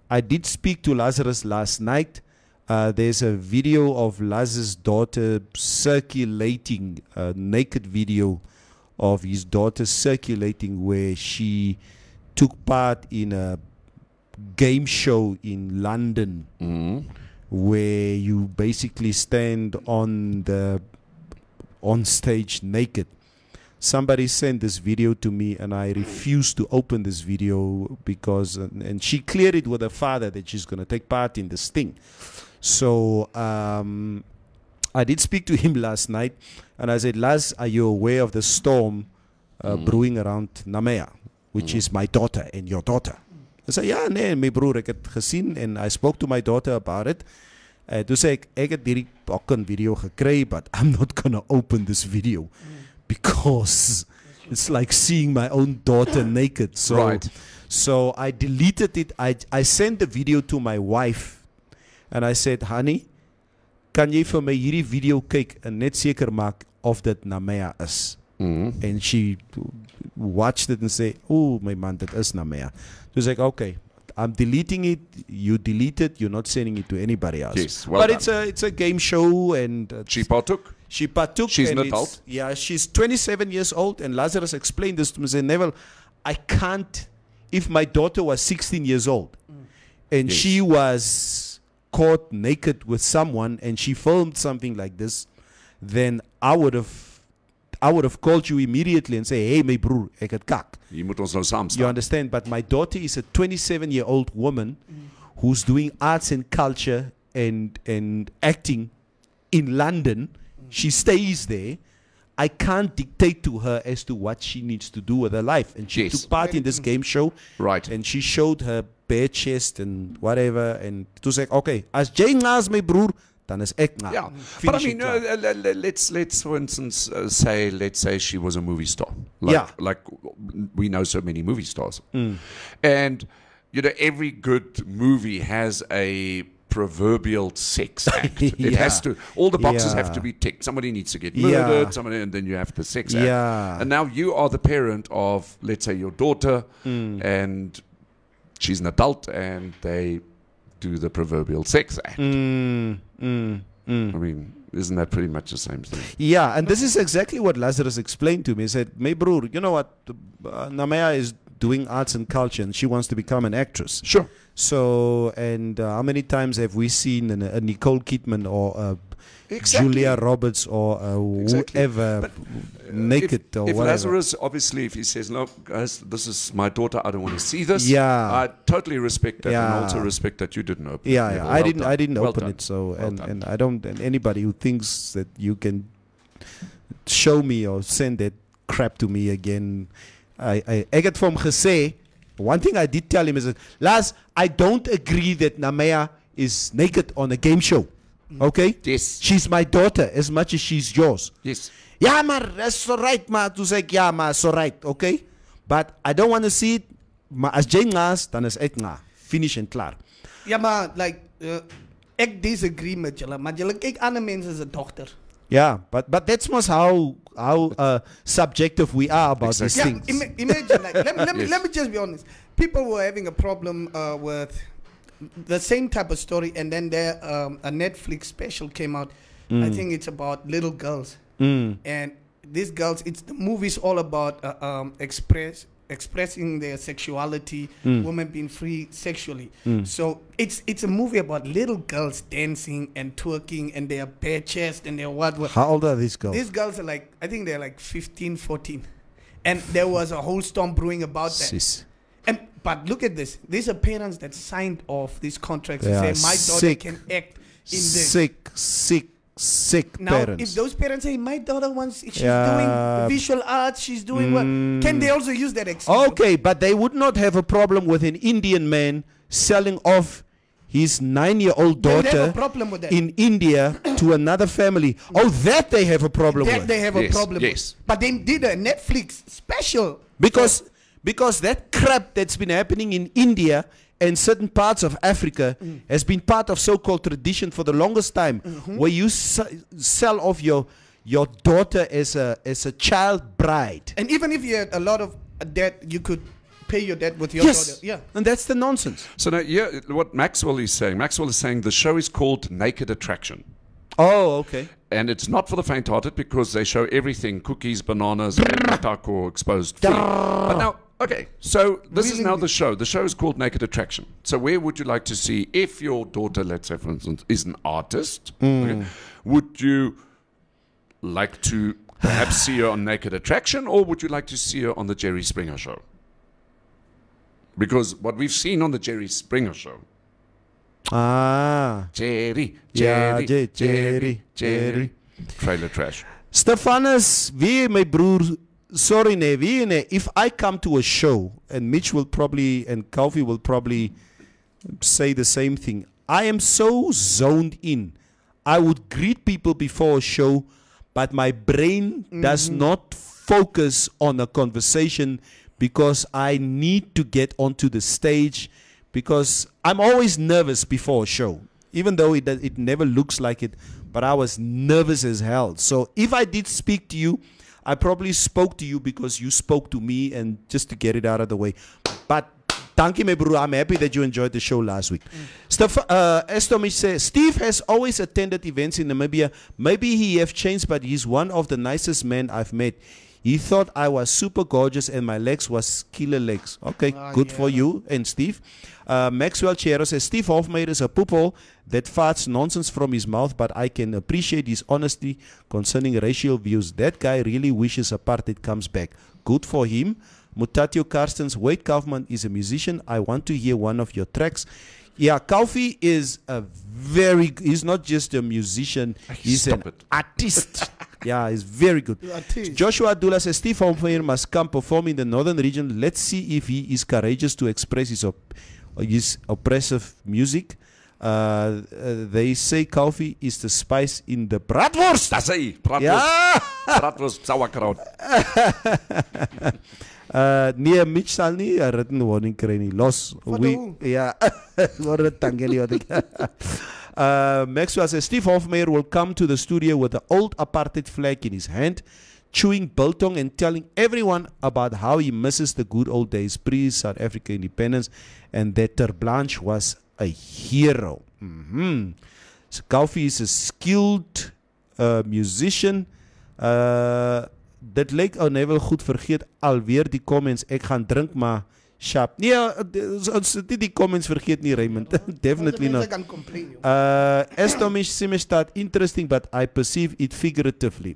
I did speak to Lazarus last night. There's a video of Lazarus' daughter circulating, a naked video of his daughter circulating where she took part in a game show in London where you basically stand on stage naked. Somebody sent this video to me and I refused to open this video because and she cleared it with her father that she's going to take part in this thing. So I did speak to him last night and I said, Laz, are you aware of the storm brewing around Namea, which is my daughter and your daughter? I said, ja, nee, my broer, ek het gesien and I spoke to my daughter about it. Toe sê ek het hierdie fucking video gekry, but I'm not gonna open this video because it's like seeing my own daughter naked. So, Right. So I deleted it. I sent the video to my wife. And I said, honey, kan jy vir my hierdie video kyk en net seker maak of dit Namea is? And she watched it and said, oh, my man, that is Namea. She was like, okay, I'm deleting it. You delete it. You're not sending it to anybody else. Yes, well but done. it's a game show, and She partook. she partook. She's and an it's- adult. Yeah, she's 27 years old. And Lazarus explained this to me. He said, Neville, I can't. If my daughter was 16 years old, and Yes. she was caught naked with someone, and she filmed something like this, then I would have called you immediately and say, hey, my broer, ek het kak. Hier moet ons nou saam You staan. understand? But my daughter is a 27-year-old woman who's doing arts and culture and acting in London. She stays there. I can't dictate to her as to what she needs to do with her life. And she Yes. took part in this game show. Right. And she showed her bare chest and whatever. And to say, okay, as Jay Nga's my broer, dan is ek nga. Yeah, but I Finish mean, it klaar. let's for instance let's say she was a movie star. Yeah. Like we know so many movie stars, and you know every good movie has a proverbial sex act. It Yeah. has to. All the boxes have to Yeah. be ticked. Somebody needs to get Yeah. murdered. Somebody, and then you have the sex act. Yeah. And now you are the parent of, let's say, your daughter, and she's an adult, and they do the proverbial sex act. I mean, isn't that pretty much the same thing? Yeah, and this is exactly what Lazarus explained to me. He said, my broer, you know what? Namea is doing arts and culture, and she wants to become an actress. Sure. So, and how many times have we seen a Nicole Kidman or Exactly. Julia Roberts or Exactly. whoever But, naked if, or if whatever? Lazarus, obviously, if he says, look, guys, this is my daughter, I don't want to see this. Yeah. I totally respect that, and Yeah. also respect that you didn't open it. Yeah, Neville. yeah. Well I didn't Well open done. it. So, Well and, done. and I don't. And anybody who thinks that you can show me or send that crap to me again, I get from gesê. One thing I did tell him is that, Laz, I don't agree that Namea is naked on a game show. Okay? Yes. She's my daughter as much as she's yours. Yes. Ja, maar that's so right, maar. Toen zei ik, ja, maar so right, okay? But I don't want to see it. Maar als jy nga's, dan is ek nga. Finish en klaar. Ja, maar like ek disagree met julle, maar julle kyk ander mense se dogter. Yeah, but that's most how subjective we are about these Yeah, things. imagine like let Yes. me just be honest. People were having a problem with the same type of story, and then there a Netflix special came out. I think it's about little girls, and these girls. It's the movie's all about expressing their sexuality, women being free sexually. So it's a movie about little girls dancing and twerking, and their bare chest and their what. How old are these girls? These girls are like, I think they're like 15, 14. And there was a whole storm brewing about that. Sis. But look at this. These are parents that signed off these contracts They and are say, my daughter sick. can act in this. Sick Now, parents. if those parents say, my daughter wants, she's Yeah. doing visual arts, she's doing what, can they also use that excuse? Okay, but they would not have a problem with an Indian man selling off his 9-year-old They would have daughter a problem with that. in India to another family. Oh, that they have a problem That with. they have Yes, a problem yes. with. But they did a Netflix special. Because that crap that's been happening in India and certain parts of Africa has been part of so-called tradition for the longest time, where you sell off your daughter as a child bride. And even if you had a lot of debt, you could pay your debt with your Yes, daughter. Yeah. and that's the nonsense. So now, yeah, what Maxwell is saying the show is called Naked Attraction. Oh, okay. And it's not for the faint-hearted because they show everything, cookies, bananas, and matako exposed fully. But now, okay, so this is now the show. The show is called Naked Attraction. So where would you like to see, if your daughter, let's say, for instance, is an artist, okay, would you like to perhaps see her on Naked Attraction, or would you like to see her on the Jerry Springer Show? Because what we've seen on the Jerry Springer Show, Jerry, trailer trash. Stefanus, wie my broer, sorry nee, wie nee, if I come to a show, and Mitch will probably, and Calvi will probably say the same thing, I am so zoned in. I would greet people before a show, but my brain does not focus on a conversation because I need to get onto the stage, because I'm always nervous before a show, even though it never looks like it, but I was nervous as hell. So if I did speak to you, I probably spoke to you because you spoke to me, and just to get it out of the way. But thank you, my bro. I'm happy that you enjoyed the show last week. Estomish says, Steve has always attended events in Namibia. Maybe he have changed, but he's one of the nicest men I've met. He thought I was super gorgeous and my legs was killer legs. Okay, good for you and Steve. Maxwell Chero says, Steve Hofmeyer is a poophole that farts nonsense from his mouth, but I can appreciate his honesty concerning racial views. That guy really wishes apartheid comes back. Good for him. Mutatio Karstens, Wade Kaufman is a musician. I want to hear one of your tracks. Yeah, Kaufi is he's not just a musician, he's an artist. Yeah, he's very good. Joshua Abdullah says, Steve Hofmeyer must come perform in the northern region. Let's see if he is courageous to express his oppressive music. They say Kaufi is the spice in the bratwurst. That's it, bratwurst. Ja. Bratwurst, sauerkraut. Nee, Mitch sal nie 'n written warning kry nie. Los. Ja. Maxwell says, Steve Hofmeyer will come to the studio with the old apartheid flag in his hand, chewing biltong and telling everyone about how he misses the good old days pre-South Africa independence and that Ter Blanche was a hero. So Kaufi is a skilled musician. Dit lyk ou Neville goed vergeet alweer die comments. Ek gaan drink maar sharp. Nee, ons het die comments vergeet nie, Raymond. Definitely not. Estomish Simestad, interesting, but I perceive it figuratively.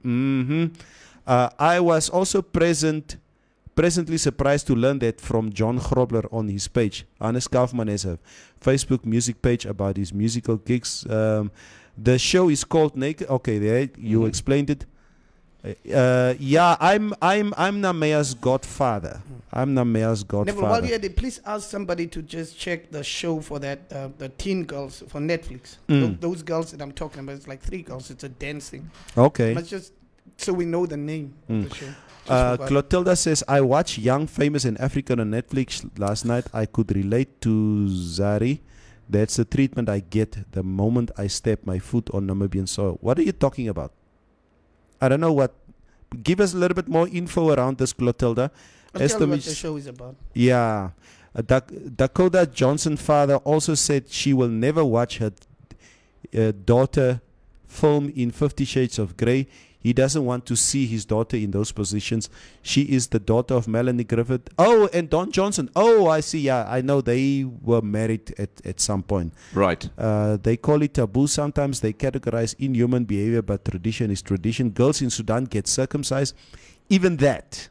I was also presently surprised to learn that from John Grobler on his page. Hannes Kaufman has a Facebook music page about his musical gigs. The show is called Naked. Okay, there you explained it. Yeah, I'm Namea's godfather. I'm Namea's godfather. While you're there, please ask somebody to just check the show for that the teen girls for Netflix. Those girls that I'm talking about, it's like 3 girls. It's a dance thing. Okay. But just so we know the name of the show. Clotilda says, I watched Young, Famous and African on Netflix last night. I could relate to Zari. That's the treatment I get the moment I step my foot on Namibian soil. What are you talking about? I don't know what. Give us a little bit more info around this, Clotilda. I'll tell you what the show is about. Yeah. Dakota Johnson father also said she will never watch her daughter film in 50 Shades of Grey. He doesn't want to see his daughter in those positions. She is the daughter of Melanie Griffith. Oh, and Don Johnson. Oh, I see. Yeah, I know they were married at some point. Right. They call it taboo. Sometimes they categorize inhuman behavior, but tradition is tradition. Girls in Sudan get circumcised. Even that.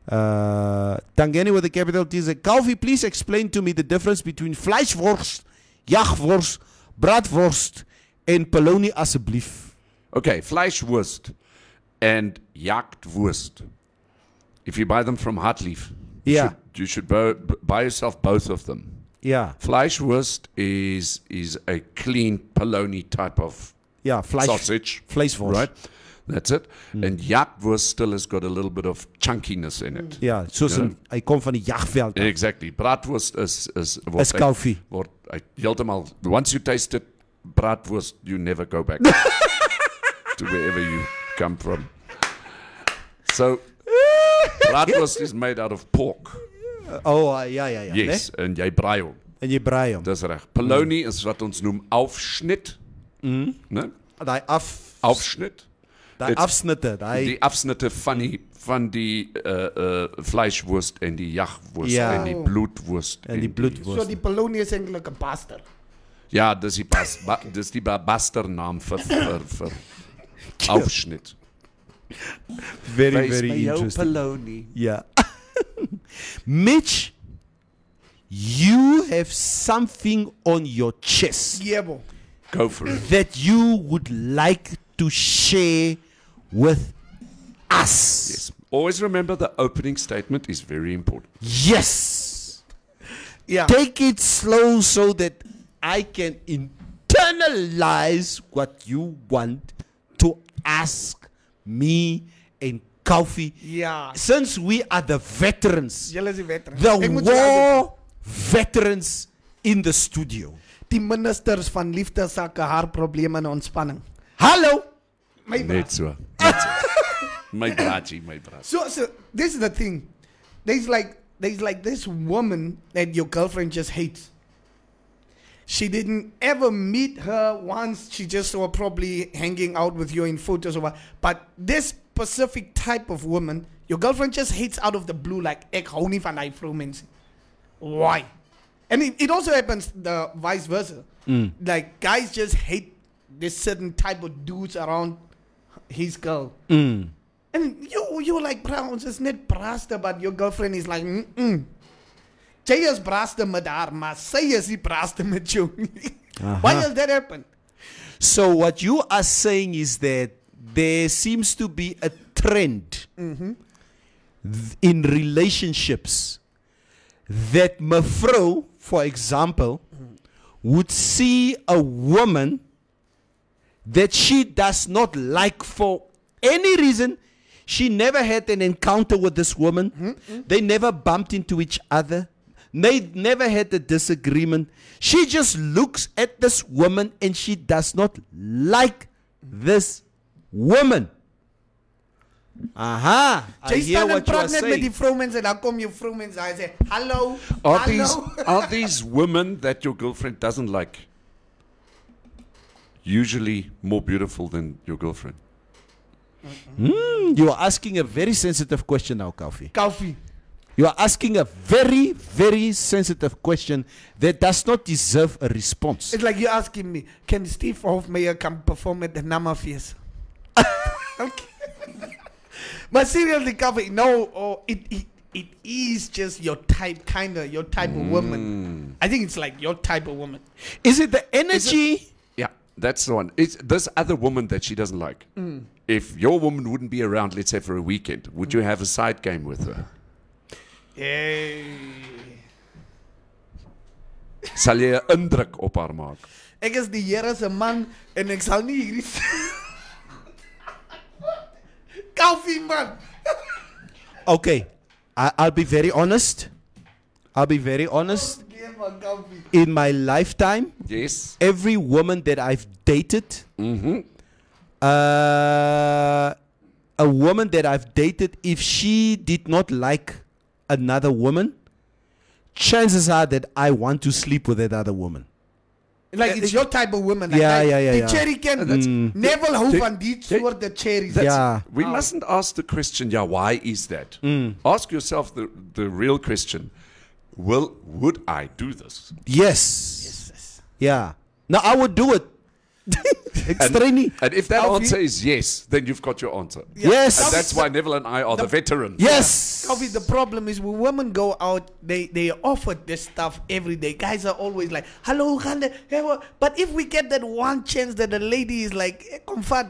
Tangeni with the capital T says, Kaufi, please explain to me the difference between Fleischwurst, Jagwurst, Bratwurst, and Polony asseblief. Okay, Fleischwurst and Jagdwurst. If you buy them from Hartlief, you should buy yourself both of them. Yeah. Fleischwurst is a clean polony type of sausage. Vleiswurst. Right? That's it. And Jagdwurst still has got a little bit of chunkiness in it. Yeah, soos hy kom van die jagveld. Exactly. Bratwurst is Kaufi. Heeltemal, once you taste it, Bratwurst, you never go back. To wherever you come from. So, bratwurst is made out of pork. Ja. Yes, en jy braai hom. En jy braai hom. Dis reg. Polony is wat ons noem aufschnitt. Né? Daai aufschnitt. Daai afsnitte, die afsnitte van die vleiswurst en die jagwurst en die bloedwurst. En die bloedwurst. So die polony is eintlik 'n bastard. Ja, dis die bastardnaam vir Aufschnitt. Very, very interesting. Polony. Yeah. Mitch, you have something on your chest. Yeah, bo. Go for it. That you would like to share with us. Yes. Always remember the opening statement is very important. Yes. Yeah. Take it slow so that I can internalize what you want to ask me and Kofi, Ja. since we are the veterans, Julle is die veterans. the Ek moet julle altyd- war veterans in the studio. Die ministers van liefdesakke, haarprobleme en ontspanning. Hallo! My Net so. Net so. My braatjie, my braat. So this is the thing. There's like this woman that your girlfriend just hates. She didn't ever meet her once. She just saw probably hanging out with you in photos or what. But this specific type of woman, your girlfriend just hates out of the blue. Like, ek hou nie van die vrou mense. Why? And it also happens the vice versa. Like, guys just hate this certain type of dudes around his girl. And you're like, bro, it's just net braster, but your girlfriend is like, Jy is braster met haar, maar sy is nie braster met jou nie. Why does that happen? So what you are saying is that there seems to be a trend in relationships that mevrou, for example, would see a woman that she does not like for any reason. She never had an encounter with this woman. They never bumped into each other. They never had a disagreement. She just looks at this woman and she does not like this woman. Aha. I Jy hear staan en what you are praat net met die saying. vroumense en dan kom jou vroumense en sê, hallo, Are these women that your girlfriend doesn't like usually more beautiful than your girlfriend? You are asking a very sensitive question now, Kofi. Koffie. You are asking a very, very sensitive question that does not deserve a response. It's like you're asking me, can Steve Hofmeyer come perform at the Namafeest? Okay. But seriously, Koffie, no, it is just your type, your type of woman. I think it's like your type of woman. Is it the energy? Yeah, that's the one. It's this other woman that she doesn't like. If your woman wouldn't be around, let's say for a weekend, would you have a side game with her? Sal jy 'n indruk op haar maak? Ek is die Here se man en ek sal nie hierdie Koffie man. Okay, I'll be very honest. In my lifetime, Yes. every woman that I've dated, a woman that I've dated, if she did not like another woman, chances are that I want to sleep with that other woman. Like it's your type of woman. Like, Yeah, like, yeah, yeah, Die yeah. cherry can never hou van die soort de cherries. Yeah. We mustn't ask the question, yeah, why is that? Ask yourself the real question. Would I do this? Yes. Yeah. No, I would do it. Extremely. And if that Koffie? answer is yes, then you've got your answer. Yes. And that's why Neville and I are the veterans. Yes. Koffie, the problem is when women go out, they offer this stuff every day. Guys are always like, hello, Gande. But if we get that one chance that a lady is like, comfort,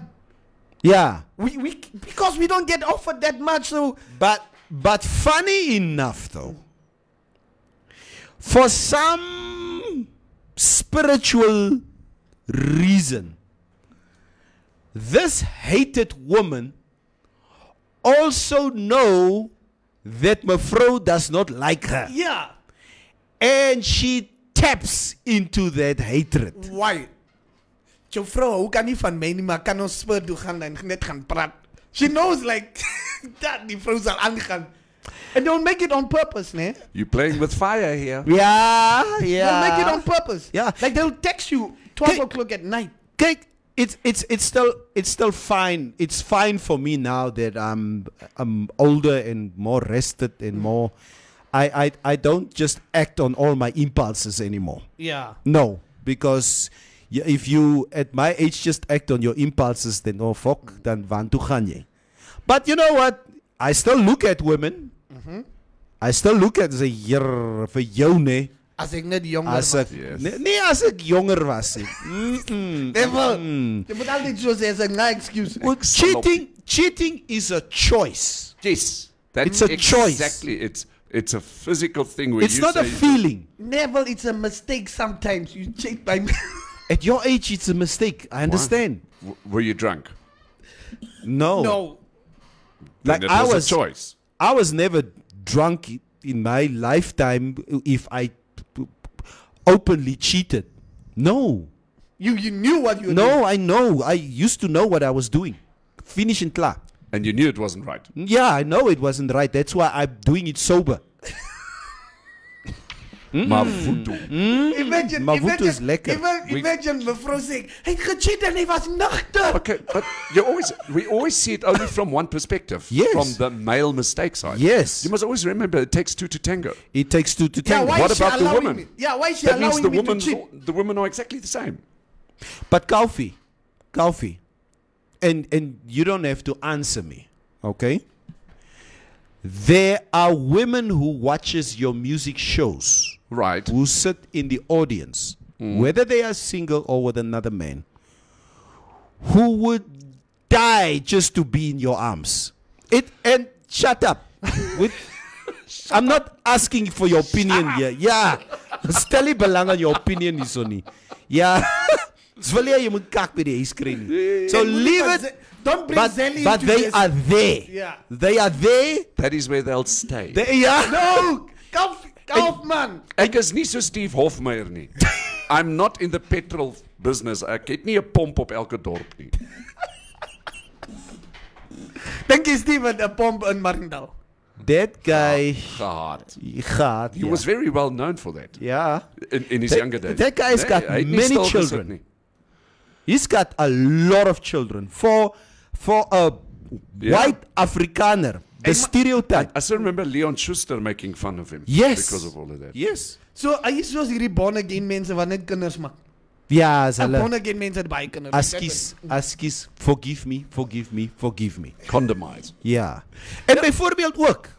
Yeah. we because we don't get offered that much, so But funny enough though, for some spiritual reason, this hated woman also know that mevrou does not like her, yeah. and she taps into that hatred. Why? Jou vrou hou kan nie van my nie, maar kan ons spur toe gaan en net gaan praat. She knows like dat die vrou sal aangaan. And don't make it on purpose, né? You're playing with fire here. Yeah, They'll make it on purpose. Yeah. Like they'll text you 12 Okay. o'clock at night. Kijk, it's still fine. It's fine for me now that I'm older and more rested and more. I don't just act on all my impulses anymore. Yeah. No, because if you at my age just act on your impulses, then oh fuck, dan waan toe gaan jy. But you know what? I still look at women. I still look at the hier vir jou nê. As ek net jonger As was. ek Yes. nee, as ek jonger was. Never. Jy moet altyd so sê as 'n na excuse. Well, cheating is a choice. Yes. That's It's a choice. Exactly. It's a physical thing where It's you not a say- feeling. Never, it's a mistake sometimes. You cheat by me. At your age, it's a mistake. I understand. Were you drunk? No. No. Like Then it was a choice. I was never drunk in my lifetime if I openly cheated. No. You knew what you were doing. No, I know. I used to know what I was doing. Finish and klar. And you knew it wasn't right. Yeah, I know it wasn't right. That's why I'm doing it sober. Mavuto. Mavuto is lekker. Imagine mevrou saying, hy het gecheat en hy was nagter. Okay, but we always see it only from one perspective. Yes. From the male mistake side. Yes. You must always remember it takes two to tango. It takes two to Yeah, tango. why What is she about the allowing woman? me? Yeah, why is she That means allowing me to cheat? the women are exactly the same. But Kaufi, and you don't have to answer me, okay? There are women who watches your music shows, Right. who sit in the audience, whether they are single or with another man, who would die just to be in your arms. And shut up. I'm not asking for your opinion here. Yeah. Stel nie belang aan jou opinion hierso nie. Ja. Dis wil jy moet kak by die yskreen nie. So leave it. Don't bring Zelly But into they this. are there. Yeah. They are there. That is where they'll stay. Yeah. No, Kauf man. Ek is nie so Steve Hofmeyer nie. I'm not in the petrol business. Ek het nie 'n pomp op elke dorp nie. Dink jy Steven 'n pomp in Marindal? That guy Gehad. He was very well known for that. Yeah. In his That- younger days. that guy's got hy het nie many stil gesit children. nie. He's got a lot of children. For a Yeah. white Afrikaner, the stereotype. I still remember Leon Schuster making fun of him. Yes. Because of all of that. Yes. So hy is soos hierdie born again mense wat net kinders maak. Ja, as En hulle born again mense het baie kinders. askies, forgive me. Condomize. Ja. En byvoorbeeld ook,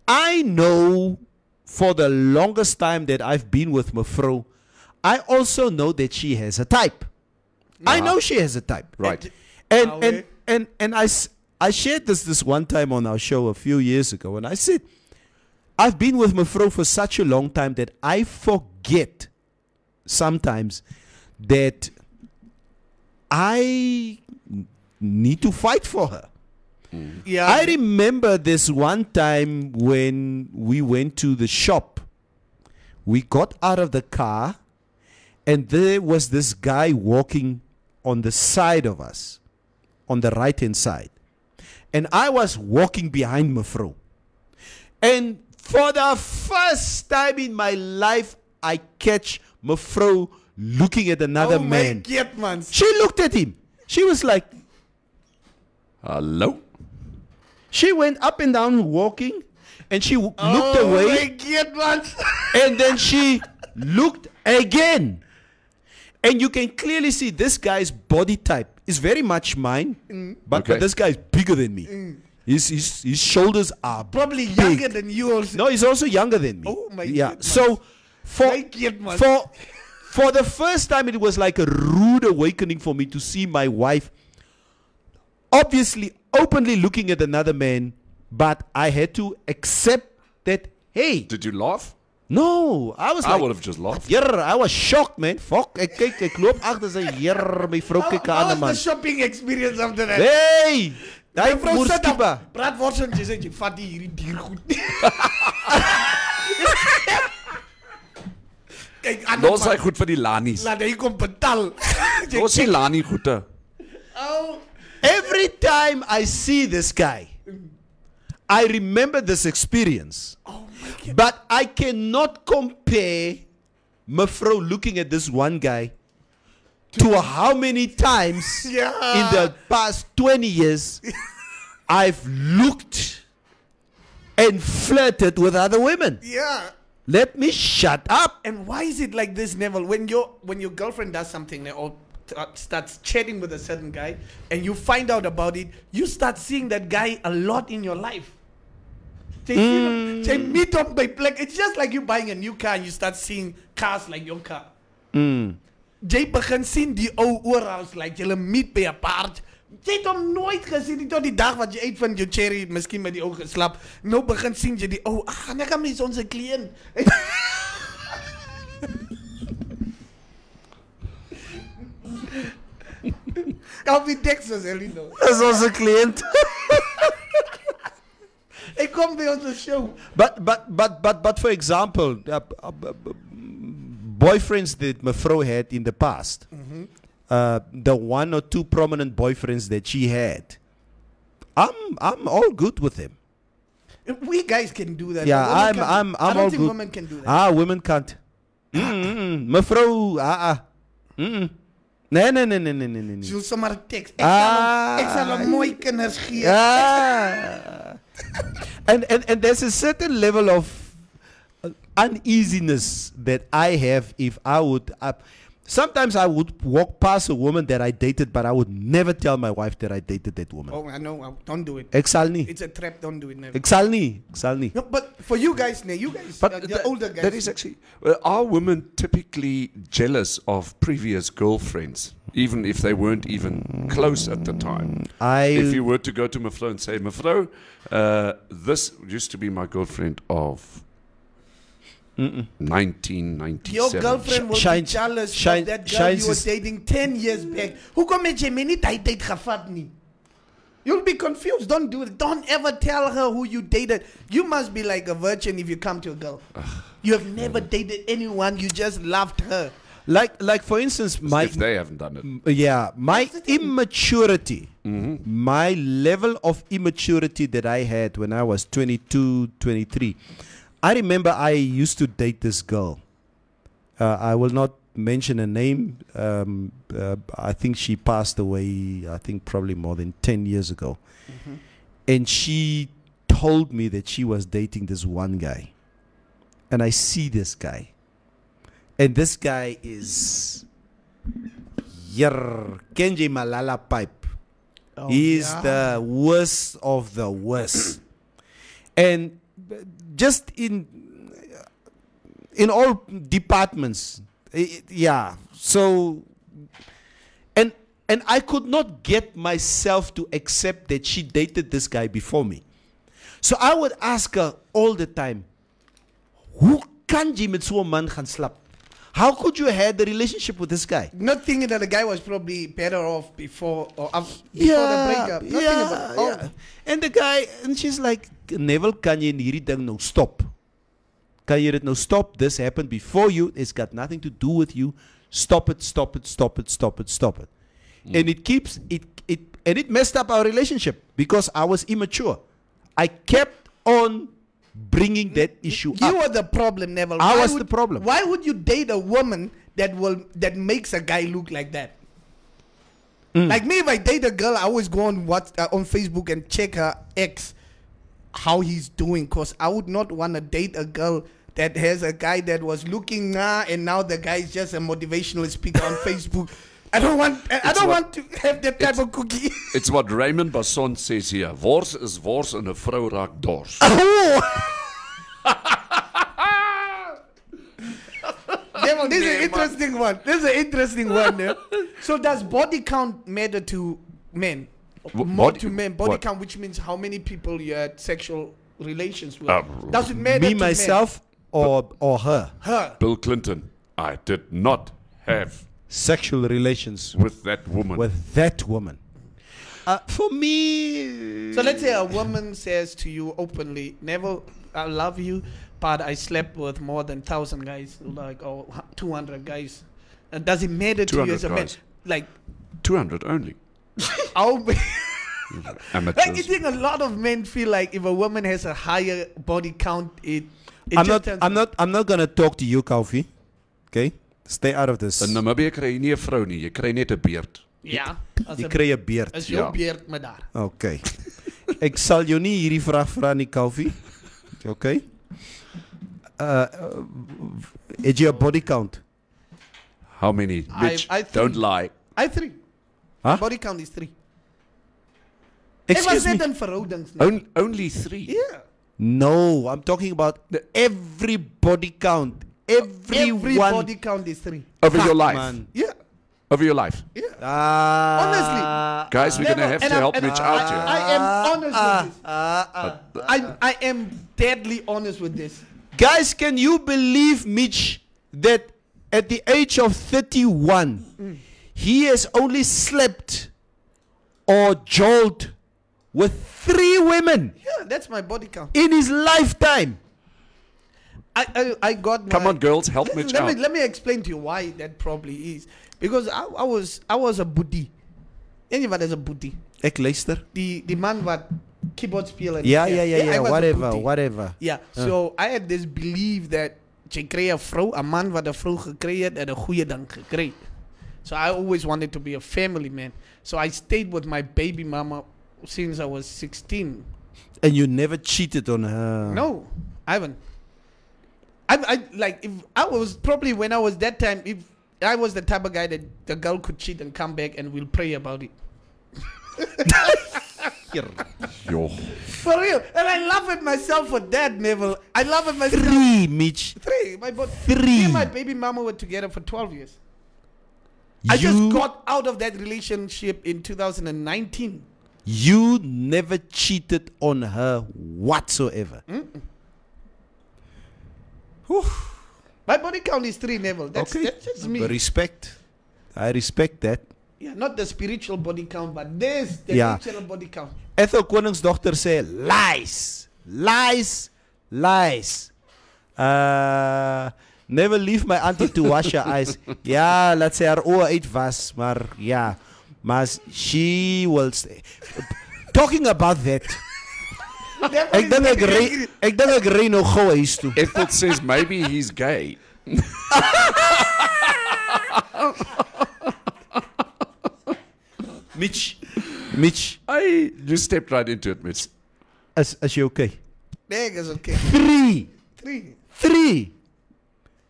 I know for the longest time that I've been with mevrou, I also know that she has a type. I know she has a type. Right. And I shared this one time on our show a few years ago, and I said, I've been with mevrou for such a long time that I forget sometimes that I need to fight for her. Yeah. I remember this one time when we went to the shop. We got out of the car, and there was this guy walking on the side of us, on the right-hand side. And I was walking behind mevrou. And for the first time in my life, I catch mevrou looking at another man. My God, man. She looked at him. She was like, Hello? she went up and down walking, and she looked My away, God, man. and then she looked again. And you can clearly see this guy's body type is very much mine, but Okay. this guy is bigger than me. His shoulders are Probably big. younger than you also. No, he's also younger than me. Oh my Yeah. goodness. So My God, man. for the first time, it was like a rude awakening for me to see my wife obviously openly looking at another man, but I had to accept that, hey, Did you laugh? no, I was I like, would have just laughed. Jerr, I was shocked, man. Fuck, ek loop agter sy jerr, my vrou kyk How aan was man. the shopping experience after that? Hey! Daai Vrou sit moerskipa. daar, praat worsens, jy sê jy vat die hierdie dier goed. Kyk, Los hy goed vir die lanies. laat hy kom betaal. Jy Los die lanie goede. Oh, Every time I see this guy, I remember this experience. oh my God. But I cannot compare mevrou looking at this one guy to how many times Yeah. in the past 20 years I've looked and flirted with other women. Yeah. Let me shut up. And why is it like this, Neville? When your girlfriend does something or starts chatting with a certain guy, and you find out about it, you start seeing that guy a lot in your life. They meet up by plek. It's just like you buying a new car and you start seeing cars like your car. Jy begin sien die ou oral, like jy meet by 'n paard. Jy het hom nooit gesien nie tot die dag wat jy uitvind jou cherry miskien met die ou geslap. Nou begin sien jy die ou, ag, nee, kom is ons kliënt. Calvin Texas, Elino. Dis ons kliënt. come there on the show. But for example, boyfriends that Mefro had in the past, the 1 or 2 prominent boyfriends that she had, I'm all good with them. We guys can do that. Yeah, but women I'm can't. I don't all think good. women can do that. Women can't. Mefro, Nee. Ze wil zomaar tekst. Ik zal een mooi kinders geven. And there's a certain level of uneasiness that I have if I would. Sometimes I would walk past a woman that I dated, but I would never tell my wife that I dated that woman. Oh, I know. Don't do it. Ek sal nie. It's a trap. Don't do it. Never. Ek sal nie. No, but for you guys, But the older guys. that is actually, are women typically jealous of previous girlfriends, even if they weren't even close at the time? If you were to go to Meflo and say, Meflo, this used to be my girlfriend of 1997. Your girlfriend will be jealous of that girl you were dating 10 years back. Hoe kom jy my nie tyd gevat nie? You'll be confused. Don't do it. Don't ever tell her who you dated. You must be like a virgin if you come to a girl. You have never dated anyone. You just loved her. Like for instance, if they haven't done it. Yeah, my immaturity, my level of immaturity that I had when I was 22, 23. I remember I used to date this girl. I will not mention her name. I think she passed away, I think probably more than 10 years ago. And she told me that she was dating this one guy. And I see this guy. And this guy is Kenji Malala Pipe. He's the worst of the worst. And just in all departments, so and I could not get myself to accept that she dated this guy before me. So I would ask her all the time, hoe kan jy met so 'n man gaan slap? How could you have the relationship with this guy? Not thinking that the guy was probably better off before or before the breakup. And the guy, and she's like, Neville, kan jy hierdie ding nou stop? Kan jy dit nou stop? This happened before you. It's got nothing to do with you. Stop it. And it messed up our relationship because I was immature. I kept on bringing that issue up. You were the problem, Neville. I was the problem. Why would you date a woman that makes a guy look like that? Like me, if I date a girl, I always go on Facebook and check her ex, how he's doing, because I would not want to date a girl that has a guy that was looking and now the guy is just a motivational speaker on Facebook. I don't want to have that type of cookie. It's what Raymond Basson says here. Wors is wors en 'n vrou raak dors. This is an interesting one. This is an interesting one. So does body count matter to men? More to men. Body count, which means how many people you had sexual relations with. Does it matter me, to myself, men? or her? Her. Bill Clinton, I did not have sexual relations with that woman. For me... So let's say a woman says to you openly, Neville, I love you, but I slept with more than 1,000 guys, like 200 guys. And does it matter to you as a man? Like 200 only. Like you think a lot of men feel like if a woman has a higher body count, I'm not gonna talk to you, Kofi. Okay? Stay out of this. In Namibië kry jy nie 'n vrou nie, jy kry net 'n beerd. Ja. Jy kry 'n beerd. Is jou beerd met daar. Okay. Ek sal jou nie hierdie vraag vra nie, Kofi. Okay? Het jy 'n body count? How many? Mitch, don't lie. I 3. Huh? Body count is 3. Excuse me? Only 3? Yeah. No, I'm talking about every body count. Every body count is 3. Over your life? Man. Yeah. Over your life? Yeah. Honestly. Guys, we're going to have to help Mitch out here. I am honest with this. I am deadly honest with this. Guys, can you believe, Mitch, that at the age of 31, he has only slept or jolted with 3 women Yeah, that's my body count. in his lifetime. I got my... Come on, girls, help Listen, Mitch let out. me let me explain to you why that probably is. Because I was a boetie. Anybody is a boetie. Ek luister. The man wat keyboard spelen. Yeah, I was a whatever, boetie. whatever. Yeah, so I had this belief that jy kry 'n vrou, 'n man wat 'n vrou gekry het en 'n goeie ding gekry. So I always wanted to be a family man. So I stayed with my baby mama since I was 16. And you never cheated on her. No, I haven't. I like, if I was probably, when I was that time, if I was the type of guy that the girl could cheat and come back and we'll pray about it. Yo. For real. And I laugh at myself for that, Neville. I laugh at myself. 3, Mitch. 3. Me 3. and my baby mama were together for 12 years. I just got out of that relationship in 2019. You never cheated on her whatsoever. My body count is 3, Neville. That's just me. Respect. I respect that. Yeah, not the spiritual body count, but this, the natural body count. Ethel Koningsdochter sê lies. Lies. Lies. Never leave my auntie to wash her eyes. Ja, laat sy haar oë uitwas, maar ja. Maar she will stay. Talking about that. Ek dink ek ry nog gou huis toe. Ethel says maybe he's gay. Mitch, You stepped right into it, Mitch. is jy okay? There is okay. 3.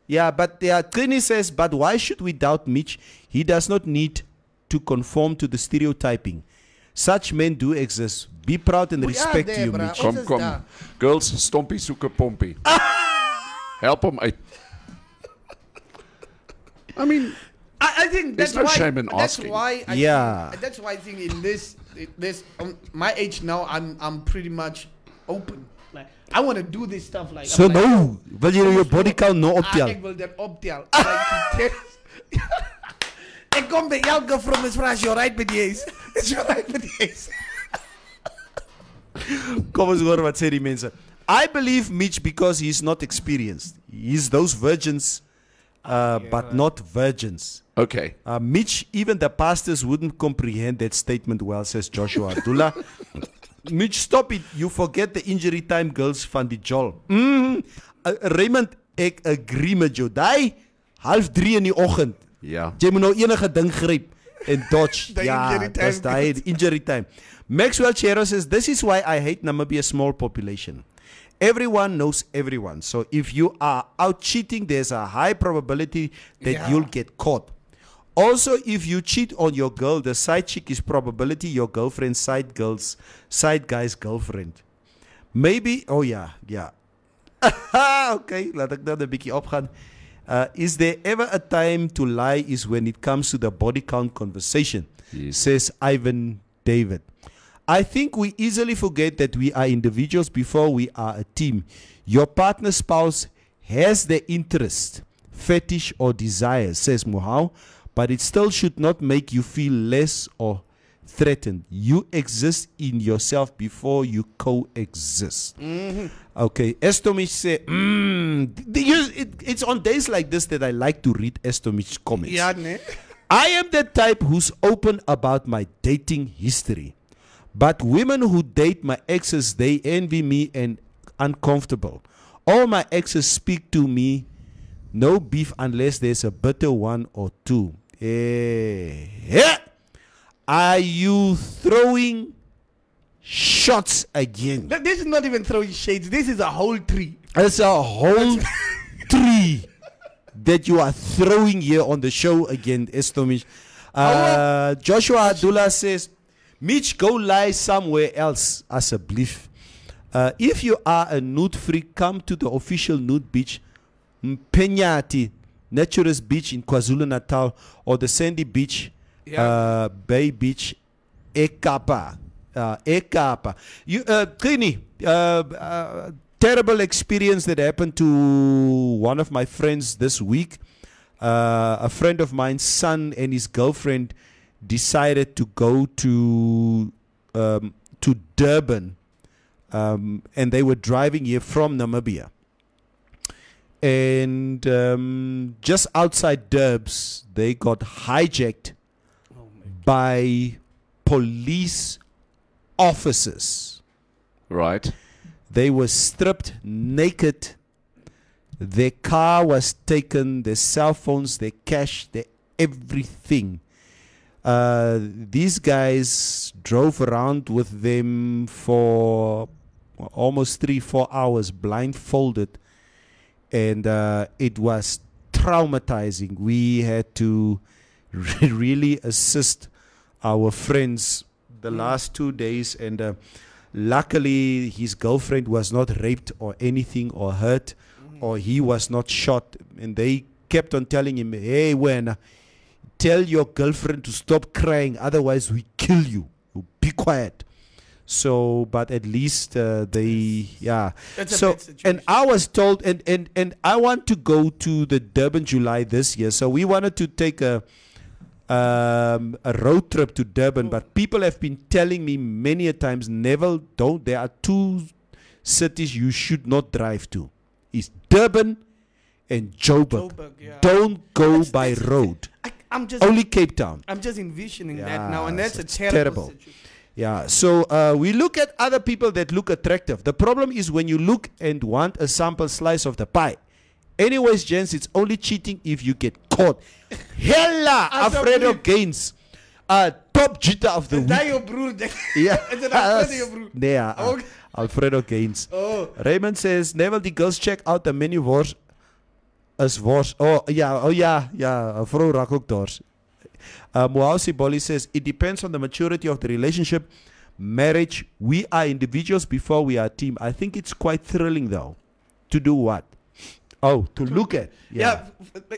Yeah, but Trini says, but why should we doubt Mitch? He does not need to conform to the stereotyping. Such men do exist. Be proud and respect there, you, bruh. Mitch. Ons is Kom. daar. Girls, stompie soek 'n pompie. Help him uit. I mean, I think There's that's no why. shame in That's asking. why. Yeah. That's why I think in this my age now, I'm pretty much open. Like I want to do this stuff. Like So I'm like, no, wil jy jou body count nou optel? Ek wil dit optel. Ek kom by elke vrou mes vra as jy right met die huis. Is jy right met die huis? Kom ons hoor wat sê die mense. I believe Mitch because he's not experienced. He's those virgins, but not virgins. okay. Mitch, even the pastors wouldn't comprehend that statement well, says Joshua Abdullah. Mitch, stop it. You forget the injury time girls van die Jol. Raymond, ek agree met jou. Daai 2:30 in die oggend. Ja. Jy moet nou enige ding gryp en dodge. The Ja, injury time dis daai injury time. Maxwell Chero says, this is why I hate Namibia's small population. Everyone knows everyone. So if you are out cheating, there's a high probability that you'll get caught. Also, if you cheat on your girl, the side chick is probability your girlfriend's side guy's girlfriend. Maybe, oh yeah. Okay, laat ek nou 'n bietjie opgaan. Is there ever a time to lie is when it comes to the body count conversation, Yes. says Ivan David. I think we easily forget that we are individuals before we are a team. Your partner spouse has the interest, fetish or desire, says Muhau, but it still should not make you feel less or threatened. You exist in yourself before you coexist. Okay, Estomich say, it's on days like this that I like to read Estomich's comments. Ja, nee. I am the type who's open about my dating history. But women who date my exes, they envy me and uncomfortable. All my exes speak to me, no beef unless there's a bitter one or two. Are you throwing shots again? This is not even throwing shades. This is a whole tree. It's a whole tree that you are throwing here on the show again, Estomish. Joshua Abdullah says, Mitch, go lie somewhere else as a belief. If you are a nude freak, come to the official nude beach, Mpenyati, Naturist Beach in KwaZulu-Natal, or the Sandy Beach, Bay Beach, Ekapa. Ekapa. Trini, terrible experience that happened to one of my friends this week. A friend of mine's son and his girlfriend decided to go to to Durban, and they were driving here from Namibia. And just outside Durbs, they got hijacked by police officers. Right. They were stripped naked. Their car was taken, their cell phones, their cash, their everything. These guys drove around with them for almost 3-4 hours blindfolded, and it was traumatizing. We had to really assist our friends the last 2 days, and luckily his girlfriend was not raped or anything or hurt, or he was not shot. And they kept on telling him, hey, tell your girlfriend to stop crying, otherwise we kill you. Be quiet. So, but at least yeah. That's a So, bad situation. and I was told, and I want to go to the Durban July this year. So we wanted to take a road trip to Durban, but people have been telling me many a times, Neville, don't. There are 2 cities you should not drive to. It's Durban and Joburg. Joburg, yeah. Don't go That's- by that's- road. I'm just Only Cape Town. I'm just envisioning that Yeah, now, and that's a it's terrible situation. Yeah, so we look at other people that look attractive. The problem is when you look and want a sample slice of the pie. Anyways, gents, it's only cheating if you get caught. Hella, Alfredo Asseblief. Gaines, top jitter of the Is dat week. jou broer? Yeah, Is it Alfredo jou broer? Nee, Okay. Alfredo Gaines. Oh. Raymond says, never the girls check out the menu wors as wors. Oh yeah, a vrou raak ook dors. Moausi Bolly says, it depends on the maturity of the relationship. Marriage, we are individuals before we are a team. I think it's quite thrilling though. To do what? Oh, to look at. Yeah.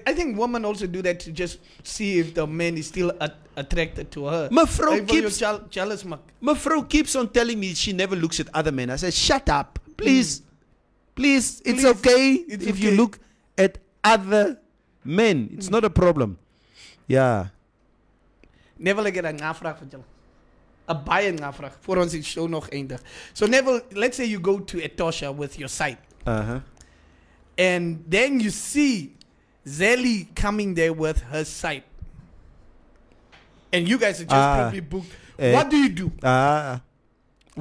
I think women also do that to just see if the man is still attracted to her. Mevrou Hy wil jou keeps- jealous maak. Mevrou keeps on telling me she never looks at other men. I said, shut up. Please. Please. It's Please, okay it's if you okay. look at other men. It's not a problem. Yeah. Neville, ek het 'n navraag vir julle. 'n baie navraag voor ons die show nog eindig. So Neville, let's say you go to Etosha with your site, Uh-huh. and then you see Zelly coming there with her site, and you guys are just probably booked. What do you do?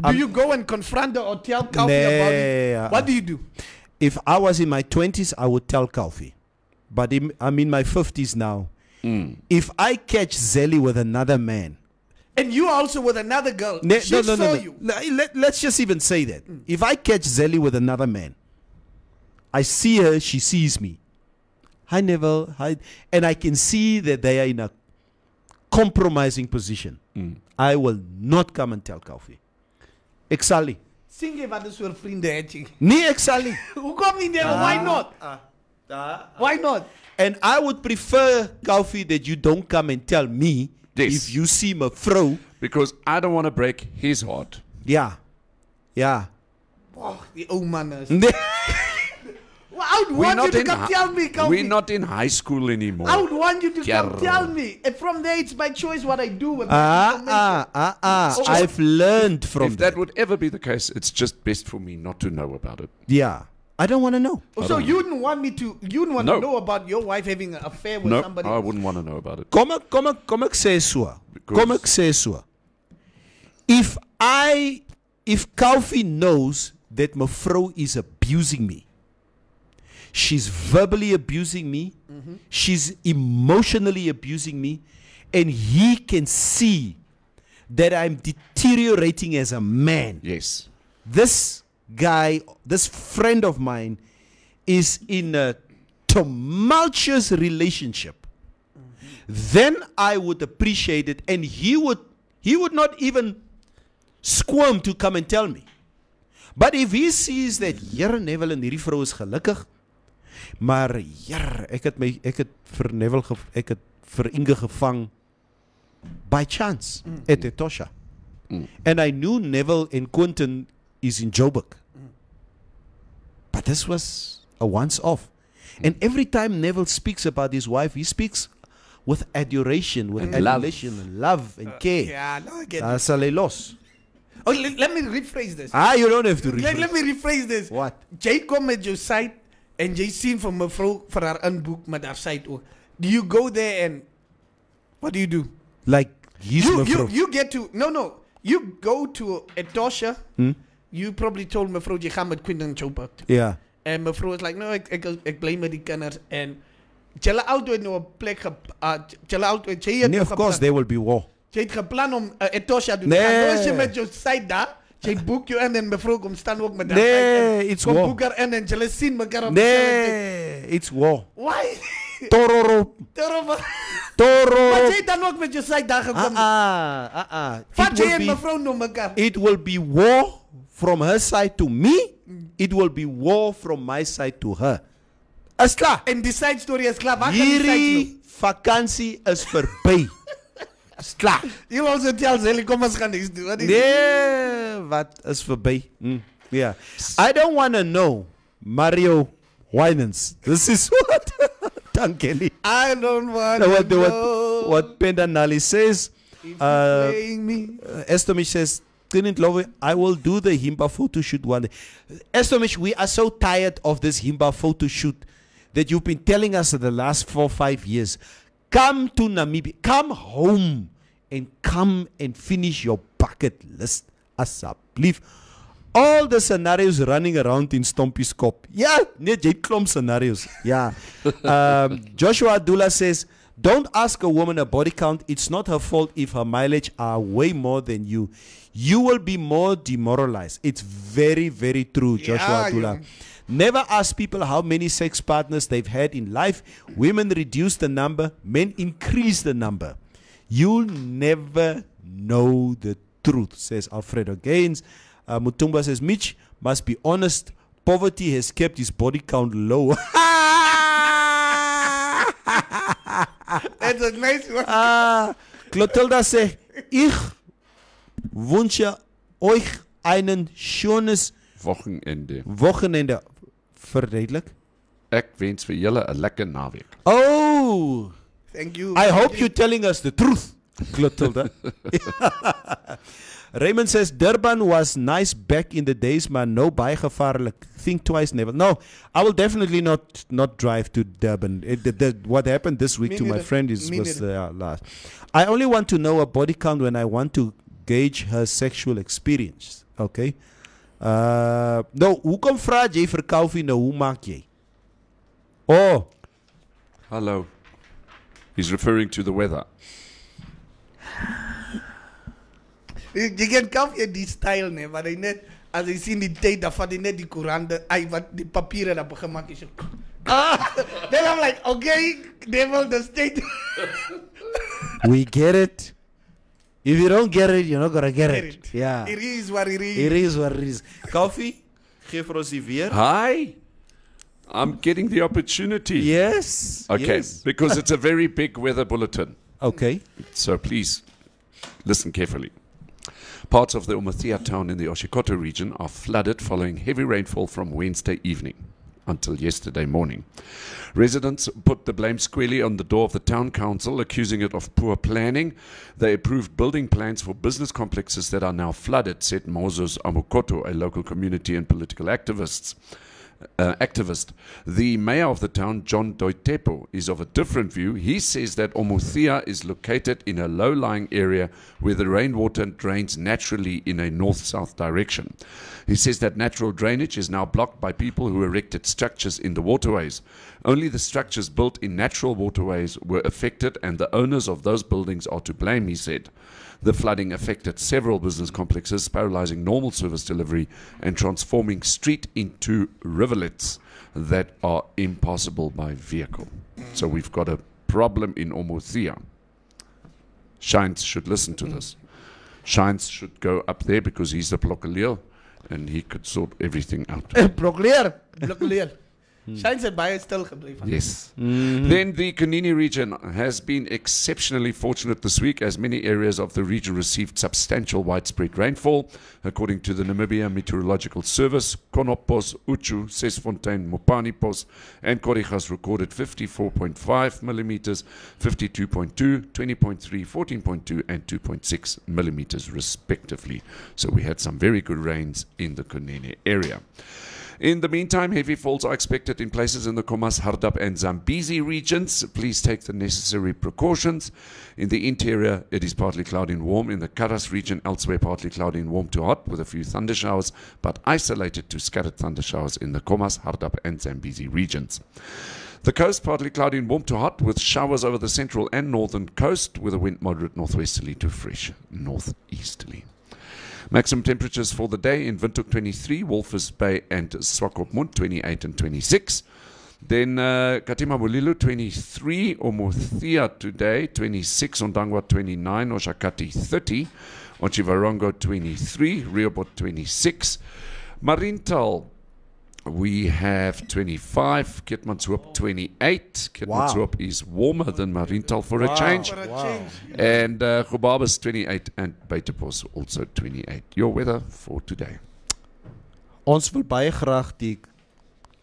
Do you go and confront her or tell Calvin about it? What do you do? If I was in my 20s, I would tell Calfee. But I'm in my 50s now. If I catch Zelly with another man, And you also with another girl. She saw you. Let's just even say that. If I catch Zelly with another man, I see her, she sees me. I never hide. And I can see that they are in a compromising position. I will not come and tell Calfee. Ek sal nie. Sing jy wat is vir vriende het jy? Nee, ek sal nie. Hoekom nie? Why not? Why not? And I would prefer, Calfee, that you don't come and tell me Yes. if you see my vrouw. Because I don't want to break his heart. Yeah. Yeah. Oh, die ou man is. Nee. Well, I would want you to come tell me, Calvin. we're not in high school anymore. I would want you to come Kerel. tell me. And from there, it's my choice what I do with that information. I've learned from If that would ever be the case, it's just best for me not to know about it. Yeah. I don't want to know. Oh, so you wouldn't want me to? You wouldn't want No. to know about your wife having an affair with No, somebody I else? wouldn't want to know about it. Kom ek sê so. Because- Kom ek sê so. If Calfee knows that mevrou is abusing me, she's verbally abusing me, she's emotionally abusing me, and he can see that I'm deteriorating as a man. Yes. This guy, this friend of mine, is in a tumultuous relationship, then I would appreciate it, and he would not even squirm to come and tell me. But if he sees that Here Neville en hierdie vrou is gelukkig, maar ek het vir Neville ek het vir Inge gevang by chance at Etosha. And I knew Neville and Quentin is in Joburg. But this was a once-off. And every time Neville speaks about his wife, he speaks with adoration, with And love. adulation, and love and care. Yeah, no, I get it. Daar sal hy los. Oh, let me rephrase this. You don't have to read. Let me rephrase this. What? Jy kom met jou site en jy sien vir mevrou vir haar inboek met haar site ook. Do you go there and what do you do? Like, he's You get to no. You go to Etosha. You probably told mevrou jy gaan met Quentin Chopper. Yeah. En mevrou is like, no, ek bly met die kinders en julle auto het nou 'n plek julle auto het jy Of course there will be war. jy het geplan om Etosha doen. Nee. En as jy met jou site daar, jy boek jou in en mevrou kom staan ook met haar Nee, it's kom war. boek haar in en julle sien mekaar op Nee, it's war. Why? Tororo. Maar Tororo. jy het dan ook met jou site daar gekom. Vat It jy will en be- mevrou nou mekaar. It will be war from her side to me. It will be war from my side to her. Is klaar. En die side story is klaar. Waar gaan die site nou? Hierdie vakansie is verby. Is klaar. Jy wil ons tel sê kom ons gaan niks doen. Wat is Nee, wat is verby? Yeah. I don't want to know Mario Winans. This is what Tankeli. I don't want to know. What Pendanali says. If you're playing me. Estomish says, Cleaning Love, I will do the Himba photo shoot one day. Estomish, we are so tired of this Himba photo shoot that you've been telling us in the last 4 or 5 years. Come to Namibia. Come home and come and finish your bucket list. Asseblief. All the scenarios running around in Stompie's Kop. Yeah, net jy klomp scenarios. Yeah. Joshua Abdullah says, don't ask a woman a body count. It's not her fault if her mileage are way more than you. You will be more demoralized. It's very, very true, Joshua Abdullah. Yeah. Never ask people how many sex partners they've had in life. Women reduce the number, men increase the number. You'll never know the truth, says Alfredo Gaines. Mutumba says, Mitch must be honest. Poverty has kept his body count low. That's a nice one. Clotilda says, ich wünsche euch einen schönes Wochenende. Verduidelik. Ek wens vir julle 'n lekker naweek. Oh, Thank you. I hope you're telling us the truth, Clotilda. Raymond says, Durban was nice back in the days, maar no baie gevaarlik. Think twice, never. No, I will definitely not drive to Durban. What happened this week Me to my neither. friend Me was last. I only want to know a body count when I want to gauge her sexual experience. Okay. Nou, hoekom vra jy vir Koffie nou? Hoe maak jy? Oh, Hello. He's referring to the weather. Jy kan koffie in die style nee, maar hy net as jy sien die tyd dan vat hy net die koerante, wat die papiere dan begin maak is. Then I'm like, okay, devil the state. we get it. If you don't get it, you're not gonna get it. Yeah. It is what it is. It is what it is. Koffie, geef vir ons die weer. Hi. I'm getting the opportunity. Yes. Okay, Yes. because it's a very big weather bulletin. Okay. So please listen carefully. Parts of the Umuthia town in the Oshikoto region are flooded following heavy rainfall from Wednesday evening until yesterday morning. Residents put the blame squarely on the door of the town council, accusing it of poor planning. They approved building plans for business complexes that are now flooded, said Moses Amukoto, a local community and political activist. The mayor of the town, John Doitepo, is of a different view. He says that Umuthia is located in a low-lying area where the rainwater drains naturally in a north-south direction. He says that natural drainage is now blocked by people who erected structures in the waterways. Only the structures built in natural waterways were affected, and the owners of those buildings are to blame, he said. The flooding affected several business complexes, paralyzing normal service delivery and transforming street into rivulets that are impassable by vehicle. So we've got a problem in Umuthia. Shines should listen to this. Shines should go up there because he's the Plokaliel and he could sort everything out. Blokleer. Shine se baie stil gebly van. Yes. Then the Kunini region has been exceptionally fortunate this week as many areas of the region received substantial widespread rainfall. According to the Namibia Meteorological Service, Konopos, Uchu, Sesfontein, Mopanipos, and Korigas recorded 54.5 millimeters, 52.2, 20.3, 14.2, and 2.6 millimeters respectively. So we had some very good rains in the Kunene area. In the meantime, heavy falls are expected in places in the Khomas, Hardap, and Zambezi regions. Please take the necessary precautions. In the interior, it is partly cloudy and warm. In the Karas region, elsewhere, partly cloudy and warm to hot with a few thundershowers, but isolated to scattered thundershowers in the Khomas, Hardap, and Zambezi regions. The coast, partly cloudy and warm to hot with showers over the central and northern coast with a wind moderate northwesterly to fresh northeasterly. Maximum temperatures for the day in Windhoek 23, Walvis Bay and Swakopmund 28 and 26. Then Katima Mulilo 23, Omothea today 26, Ondangwa 29, Oshakati 30, Ochivarongo 23, Rehoboth 26, Marintal we have 25, Keetmanshoop 28. Keetmanshoop is warmer than Marintal for a change. And Gobabis 28 and Buitenbos also 28. Your weather for today. Ons wil baie graag die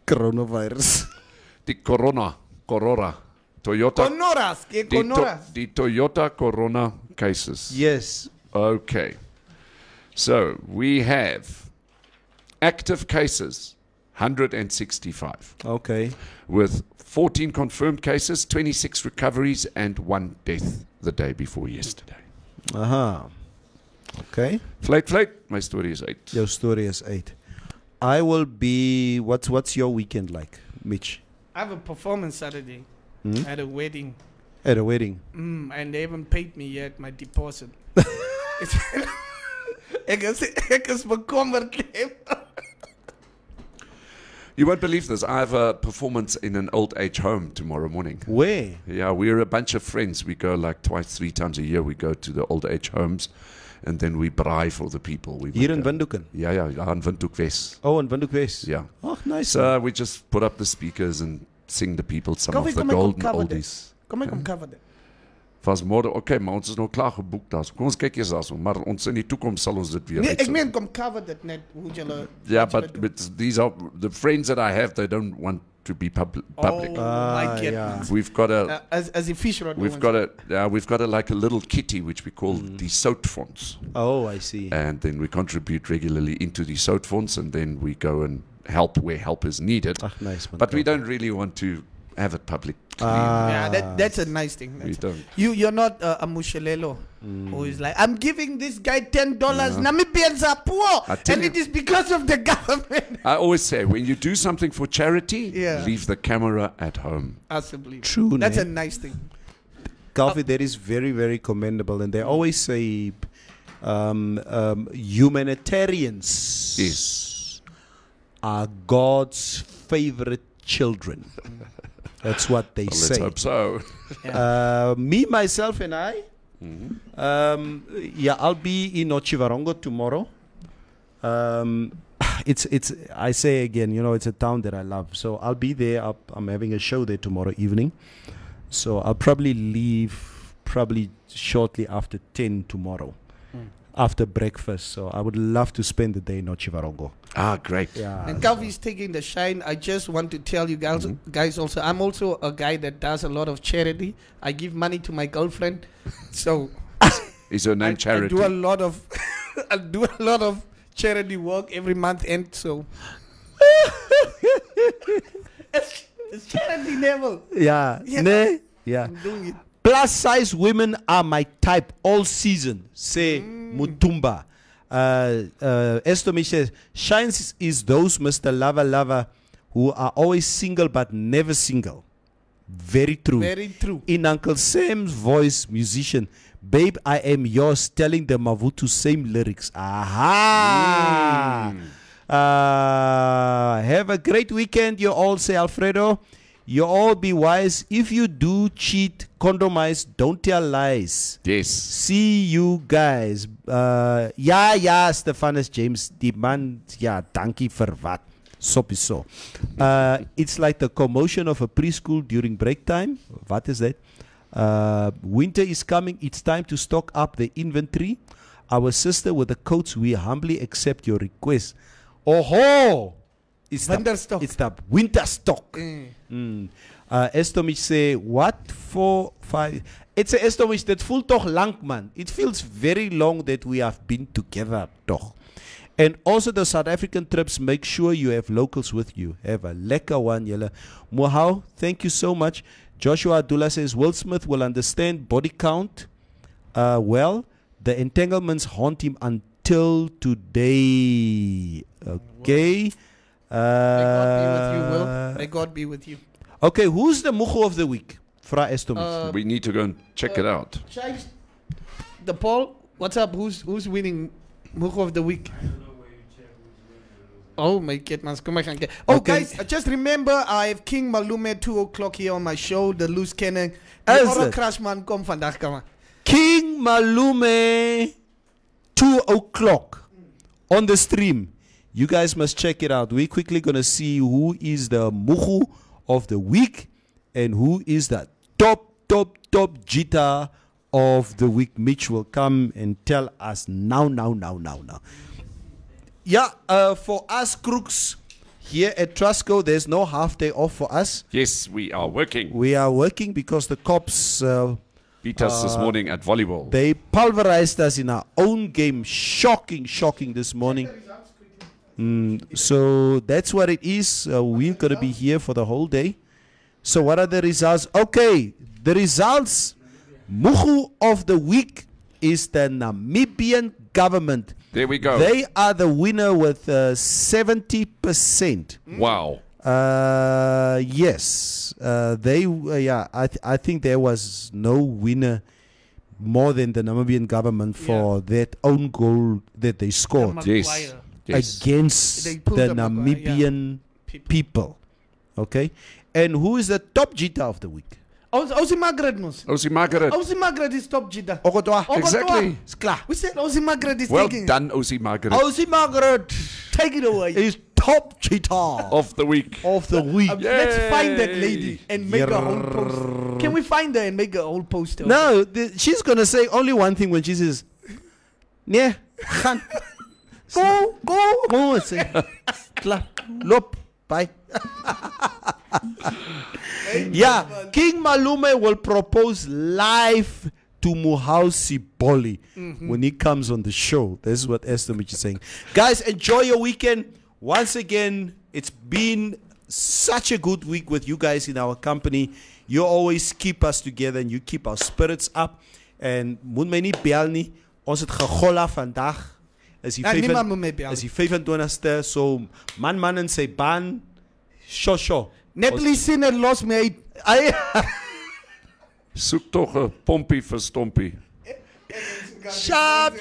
coronavirus. Die Corona. Toyota. Die Toyota Corona cases. Yes. Okay. So we have active cases. 165. Okay. With 14 confirmed cases, 26 recoveries, and 1 death the day before yesterday. Okay. Flate, my story is 8. Your story is 8. I will be. What's your weekend like, Mitch? I have a performance Saturday at a wedding. At a wedding. And they haven't paid me yet my deposit. Ek is bekommerd. You won't believe this. I have a performance in an old age home tomorrow morning. Where? Yeah, we're a bunch of friends. We go like 2-3 times a year. We go to the old age homes and then we braai for the people. Here in Windhoek? Yeah, in Windhoek West. Oh, in Windhoek West? Yeah. Oh, nice. So we just put up the speakers and sing the people some of the golden oldies. Kom ek cover dit. Was môre, okay, maar ons is nou klaar geboek daar. So kom ons kyk eers daarso, maar ons in die toekoms sal ons dit weer Nee, ek meen kom cover dit net hoe julle. Yeah, but these are the friends that I have, they don't want to be public. I get it. We've got a as a fish rod. we've got a like a little kitty which we call the soat fonds. Oh, I see. And then we contribute regularly into the soat fonds and then we go and help where help is needed. Nice, but we don't really want to have it public. Yeah, that's a nice thing. We don't. You're not a mushelelo who is like, I'm giving this guy $10. Namibians are poor, and it is because of the government. I always say, when you do something for charity, leave the camera at home. Absolutely. True. That's a nice thing. Calvi, that is very, very commendable, and they always say humanitarians are God's favorite children. That's what they say. Let's hope so. Me, myself, and I. I'll be in Ochivarongo tomorrow. It's. I say again, it's a town that I love. So I'll be there. I'm having a show there tomorrow evening. So I'll probably leave shortly after 10 tomorrow. After breakfast. So I would love to spend the day in Ochivarongo. Great. Yeah. And Calvi's taking the shine. I just want to tell you guys also, I'm also a guy that does a lot of charity. I give money to my girlfriend. So is her name Charity? I do a lot of I do a lot of charity work every month and so it's charity level. Yeah. I'm doing it. Plus size women are my type all season, say Mutumba. Estomi says, shines is those Mr. Lover who are always single but never single. Very true. Very true. In Uncle Sam's voice, musician, babe, I am yours, telling the Mavutu same lyrics. Aha! Have a great weekend, you all, say Alfredo. You all be wise. If you do cheat, condomize, don't tell lies. Yes. See you guys. Stefanus James, die man, dankie vir wat. Sopiso. It's like the commotion of a preschool during break time. What is that? Winter is coming. It's time to stock up the inventory. Our sister with the coats, we humbly accept your request. Oh, it's Winter stock. It's the winter stock. Estomich say, what 4, 5? It's a Estomich that voelt toch lang, man. It feels very long that we have been together, toch. And also the South African trips, make sure you have locals with you. Have a lekker one, julle. Mohau, thank you so much. Joshua Abdullah says, Will Smith will understand body count well. The entanglements haunt him until today. Okay. May God be with you, Will. May God be with you. Okay, who's the Mugu of the week? Fra Estomich. We need to go and check it out. The poll, what's up? Who's winning Mugu of the week? Oh my goodness, come on. Oh Okay. guys, just remember I have King Malume 2 o'clock here on my show, The Loose Cannon. Is The it? Crashman kom vandaag, come on. King Malume, 2 o'clock on the stream. You guys must check it out. We're quickly going to see who is the Mugu of the week and who is the top Jita of the week. Mitch will come and tell us now. Yeah, for us crooks here at Trustco, there's no half day off for us. Yes, we are working. We are working because the cops, Beat us this morning at volleyball. they pulverized us in our own game. Shocking this morning. So that's what it is. We're going to be here for the whole day. So what are the results? Okay, the results. Mugu of the week is the Namibian government. There we go. They are the winner with 70%. Wow. Yes. I think there was no winner more than the Namibian government for that own goal that they scored Yes. against They pulled the the Maguire, Namibian people. Okay. And who is the top Jita of the week? Osi Margaret knows. Osi Margaret. Osi Margaret is top Jida. Okotwa. Exactly. It's klaar. We said Osi Margaret is Well taking done, Osi Margaret. Osi Margaret Take it away. is top Jita Of the week. of the week. Let's find that Yay. lady and make a whole post. Can we find her and make a whole post? No, she's going to say only one thing when she says, "Nee, gaan. Go. Say, klaar. Loop. Bye." Yeah, King Malume will propose live to Muhausi Boli when he comes on the show. This is what Estomich is saying. Guys, enjoy your weekend. Once again, it's been such a good week with you guys in our company. You always keep us together and you keep our spirits up. And moet my nie bel nie. Ons het gegolla vandag. Is die niemand moet my bel. is die 25ste. So man in sy baan. Sho. Natalie Sinner lost me uit. Soek toch 'n pompie vir stompie. Sharp.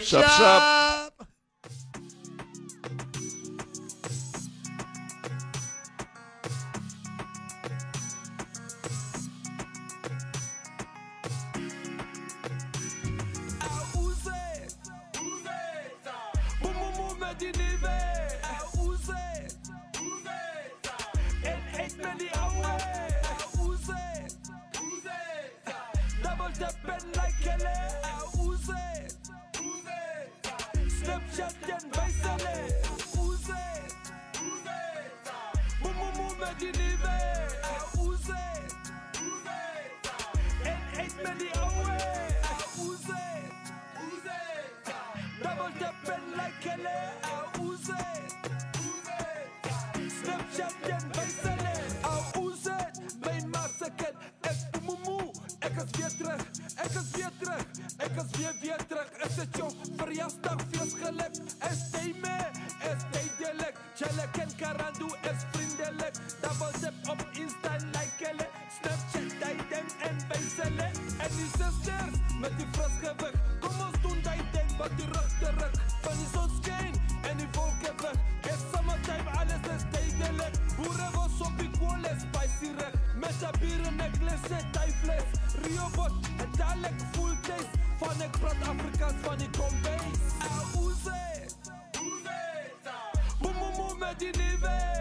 Afrikaans van die Bombay. Boem, met die nieuwe.